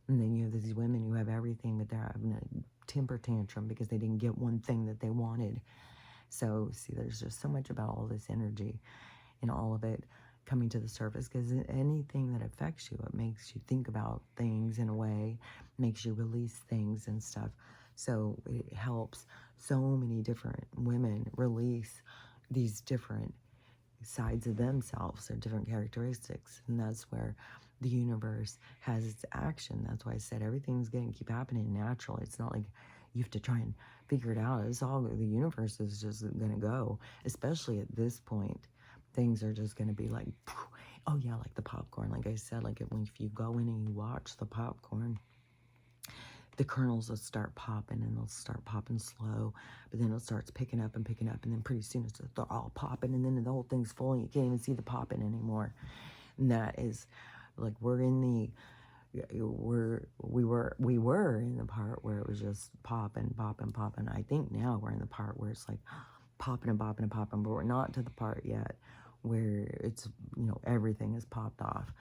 then you have these women who have everything, but they're having a temper tantrum because they didn't get one thing that they wanted. So, see, there's just so much about all this energy and all of it coming to the surface, because anything that affects you, it makes you think about things in a way, makes you release things and stuff. So it helps so many different women release these different sides of themselves or different characteristics. And that's where the universe has its action. That's why I said everything's going to keep happening naturally. It's not like you have to try and figure it out. It's all, the universe is just going to go, especially at this point. Things are just going to be like, oh yeah, like the popcorn. Like I said, like if you go in and you watch the popcorn, the kernels will start popping, and they'll start popping slow, but then it starts picking up and picking up, and then pretty soon they're all popping, and then the whole thing's full, and you can't even see the popping anymore. And that is like we're in the we were in the part where it was just popping, popping, popping. I think now we're in the part where it's like popping and popping and popping, but we're not to the part yet where it's, you know, everything is popped off.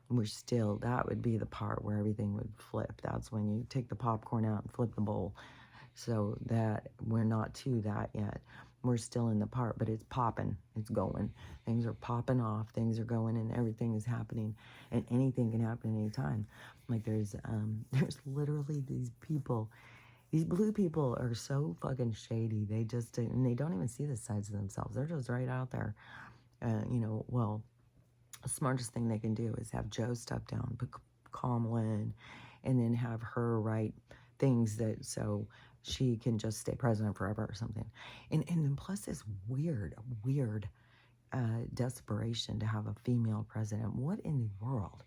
We're still, that would be the part where everything would flip. That's when you take the popcorn out and flip the bowl. So that we're not to that yet. We're still in the part, but it's popping. It's going. Things are popping off. Things are going, and everything is happening. And anything can happen at any time. Like there's literally these people. These blue people are so fucking shady. They just, and they don't even see the sides of themselves. They're just right out there. You know, well, the smartest thing they can do is have Joe step down, put Kamala in, and then have her write things that so she can just stay president forever or something. And then plus this weird desperation to have a female president. What in the world?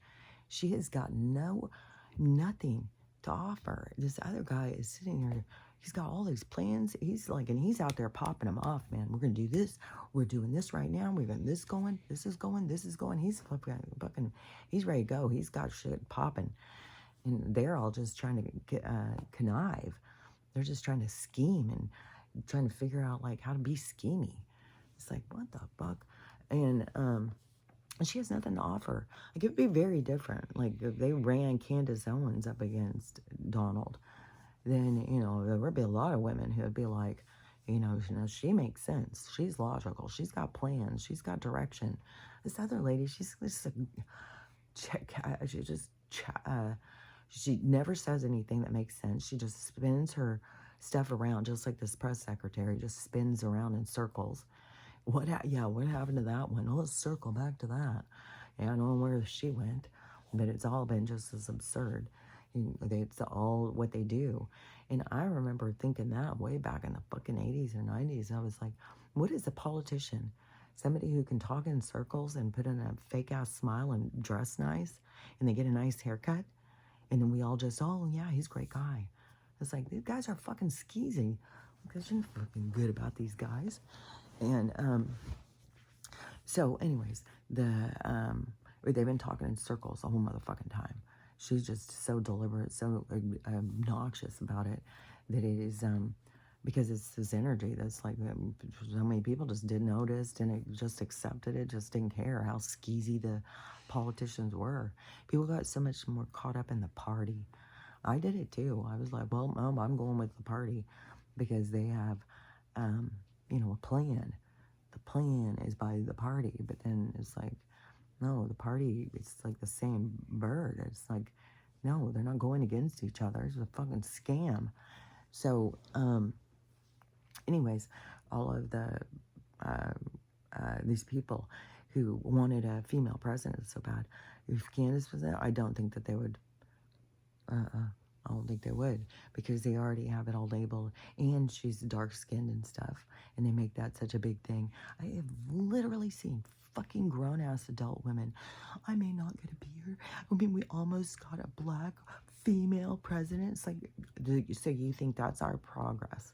She has got nothing to offer. This other guy is sitting there. He's got all these plans. He's like, and he's out there popping them off, man. We're going to do this. We're doing this right now. We're getting this going. This is going. This is going. He's fucking, he's ready to go. He's got shit popping. And they're all just trying to get, connive. They're just trying to scheme and trying to figure out, like, how to be schemy. It's like, what the fuck? And she has nothing to offer. Like, it would be very different. Like, if they ran Candace Owens up against Donald, then, you know, there would be a lot of women who would be like, you know, she makes sense. She's logical. She's got plans. She's got direction. This other lady, she's just she never says anything that makes sense. She just spins her stuff around, just like this press secretary just spins around in circles. What happened to that one? Oh, let's circle back to that. Yeah, I don't know where she went, but it's all been just as absurd. It's all what they do. And I remember thinking that way back in the fucking 80s or 90s. I was like, what is a politician? Somebody who can talk in circles and put in a fake ass smile and dress nice, and they get a nice haircut, and then we all just, oh yeah, he's a great guy. It's like, these guys are fucking skeezy, because you're fucking good about these guys. And so anyways, they've been talking in circles the whole motherfucking time. She's just so deliberate, so obnoxious about it, that it is, because it's this energy that's like, so many people just didn't notice, and just accepted it, just didn't care how skeezy the politicians were. People got so much more caught up in the party. I did it too. I was like, well, Mom, I'm going with the party, because they have, you know, a plan. The plan is by the party, but then it's like, no, the party, it's like the same bird. It's like, no, they're not going against each other. It's a fucking scam. So, anyways, all of the, these people who wanted a female president so bad, if Candace was there, I don't think that they would, I don't think they would, because they already have it all labeled, and she's dark-skinned and stuff, and they make that such a big thing. I have literally seen fucking grown-ass adult women. I may not get a beer. I mean, we almost got a black female president. It's like, so you think that's our progress?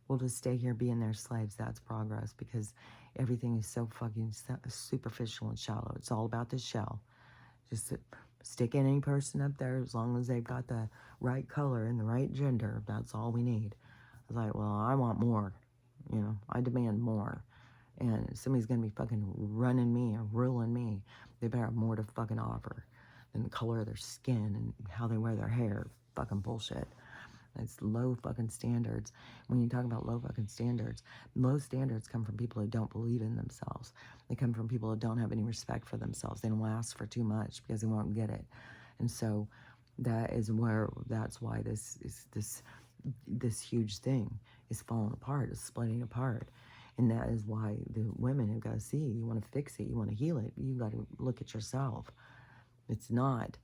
We'll just stay here being their slaves. That's progress, because everything is so fucking superficial and shallow. It's all about the shell. Just stick any person up there, as long as they've got the right color and the right gender. That's all we need. I was like, well, I want more. You know, I demand more. And if somebody's going to be fucking running me or ruling me, they better have more to fucking offer than the color of their skin and how they wear their hair. Fucking bullshit. It's low fucking standards. When you talk about low fucking standards, low standards come from people who don't believe in themselves. They come from people who don't have any respect for themselves. They don't ask for too much because they won't get it. And so that's why this huge thing is falling apart, is splitting apart. And that is why the women have got to see, you want to fix it, you want to heal it, you got to look at yourself. It's not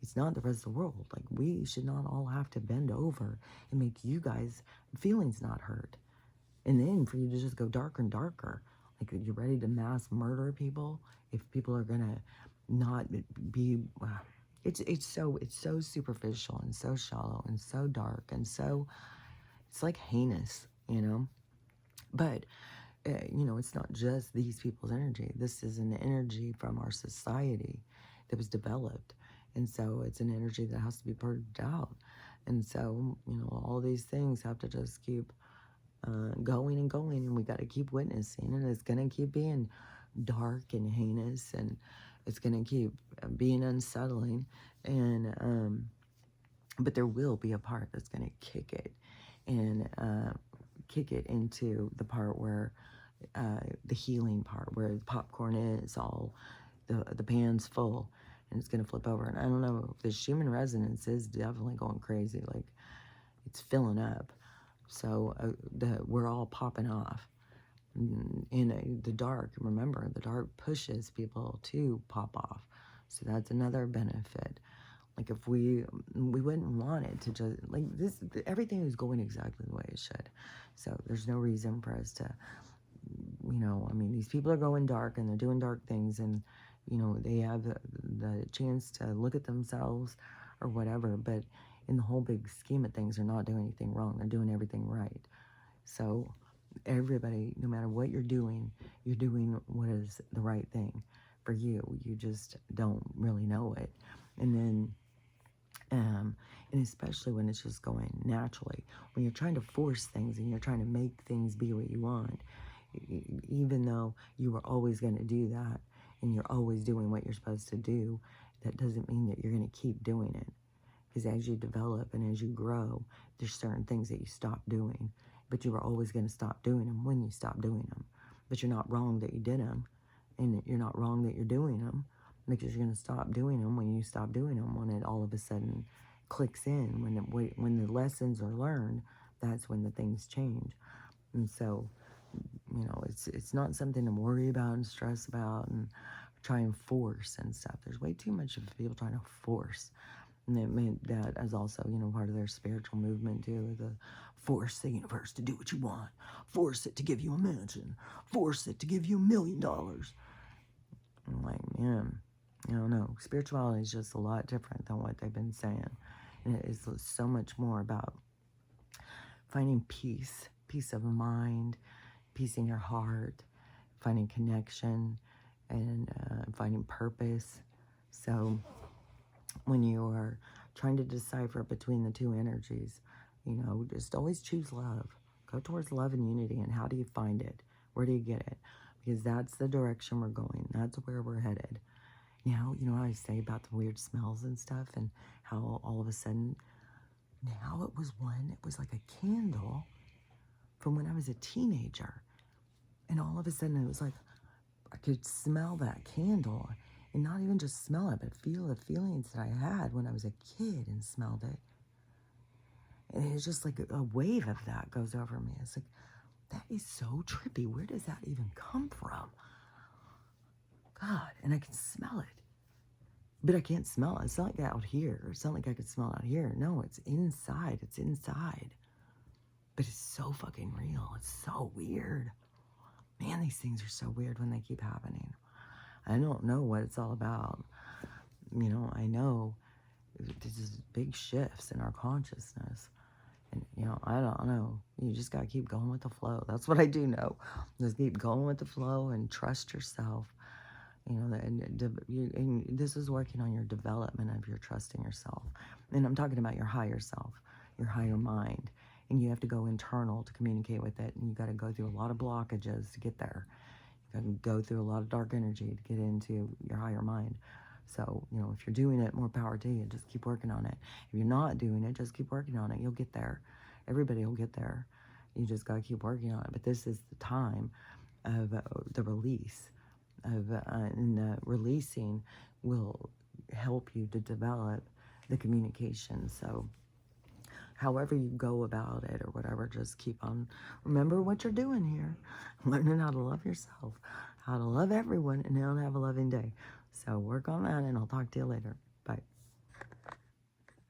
the rest of the world. Like, we should not all have to bend over and make you guys feelings not hurt. And then for you to just go darker and darker. Like, you're ready to mass murder people if people are going to not be, it's so superficial and so shallow and so dark and so, it's like heinous, you know. But you know, it's not just these people's energy. This is an energy from our society that was developed, and so it's an energy that has to be purged out. And so, you know, all these things have to just keep going and going, and we got to keep witnessing, and it's going to keep being dark and heinous, and it's going to keep being unsettling, and but there will be a part that's going to kick it, and kick it into the part where the healing part, where the popcorn is all, the pan's full, and it's going to flip over. And I don't know, the Schumann resonance is definitely going crazy, like it's filling up. So we're all popping off in the dark. Remember, the dark pushes people to pop off, so that's another benefit. Like if we wouldn't want it to just, like this, everything is going exactly the way it should. So there's no reason for us to, you know, I mean, these people are going dark and they're doing dark things, and, you know, they have the chance to look at themselves or whatever, but in the whole big scheme of things, they're not doing anything wrong. They're doing everything right. So everybody, no matter what you're doing what is the right thing for you. You just don't really know it. And then, and especially when it's just going naturally, when you're trying to force things and you're trying to make things be what you want, even though you were always going to do that and you're always doing what you're supposed to do, that doesn't mean that you're going to keep doing it. Because as you develop and as you grow, there's certain things that you stop doing, but you were always going to stop doing them when you stop doing them. But you're not wrong that you did them, and you're not wrong that you're doing them, because you're going to stop doing them when you stop doing them, when it all of a sudden clicks in, when the lessons are learned, that's when the things change. And so, you know, it's not something to worry about and stress about and try and force and stuff. There's way too much of people trying to force. And that is also, you know, part of their spiritual movement too, the force the universe to do what you want, force it to give you a mansion, force it to give you $1 million. I'm like, man, I don't know. Spirituality is just a lot different than what they've been saying. And it is so much more about finding peace of mind, peace in your heart, finding connection, and finding purpose. So when you are trying to decipher between the two energies, you know, just always choose love. Go towards love and unity. And how do you find it? Where do you get it? Because that's the direction we're going. That's where we're headed. Now, you know what I say about the weird smells and stuff, and how all of a sudden, now it was like a candle from when I was a teenager. And all of a sudden it was like, I could smell that candle. And not even just smell it, but feel the feelings that I had when I was a kid and smelled it. And it's just like a wave of that goes over me. It's like, that is so trippy. Where does that even come from? God, and I can smell it. But I can't smell it. It's not like out here. It's not like I could smell it out here. No, it's inside. It's inside. But it's so fucking real. It's so weird. Man, these things are so weird when they keep happening. I don't know what it's all about. You know, I know this is big shifts in our consciousness. And, you know, I don't know. You just got to keep going with the flow. That's what I do know. Just keep going with the flow and trust yourself. You know, and this is working on your development of your trust in yourself. And I'm talking about your higher self, your higher mind. And you have to go internal to communicate with it. And you got to go through a lot of blockages to get there. And go through a lot of dark energy to get into your higher mind. So, you know, if you're doing it, more power to you. Just keep working on it. If you're not doing it, just keep working on it. You'll get there. Everybody will get there. You just got to keep working on it. But this is the time of the release. And the releasing will help you to develop the communication. So, however you go about it or whatever, just keep on. Remember what you're doing here. Learning how to love yourself, how to love everyone, and how to have a loving day. So work on that, and I'll talk to you later.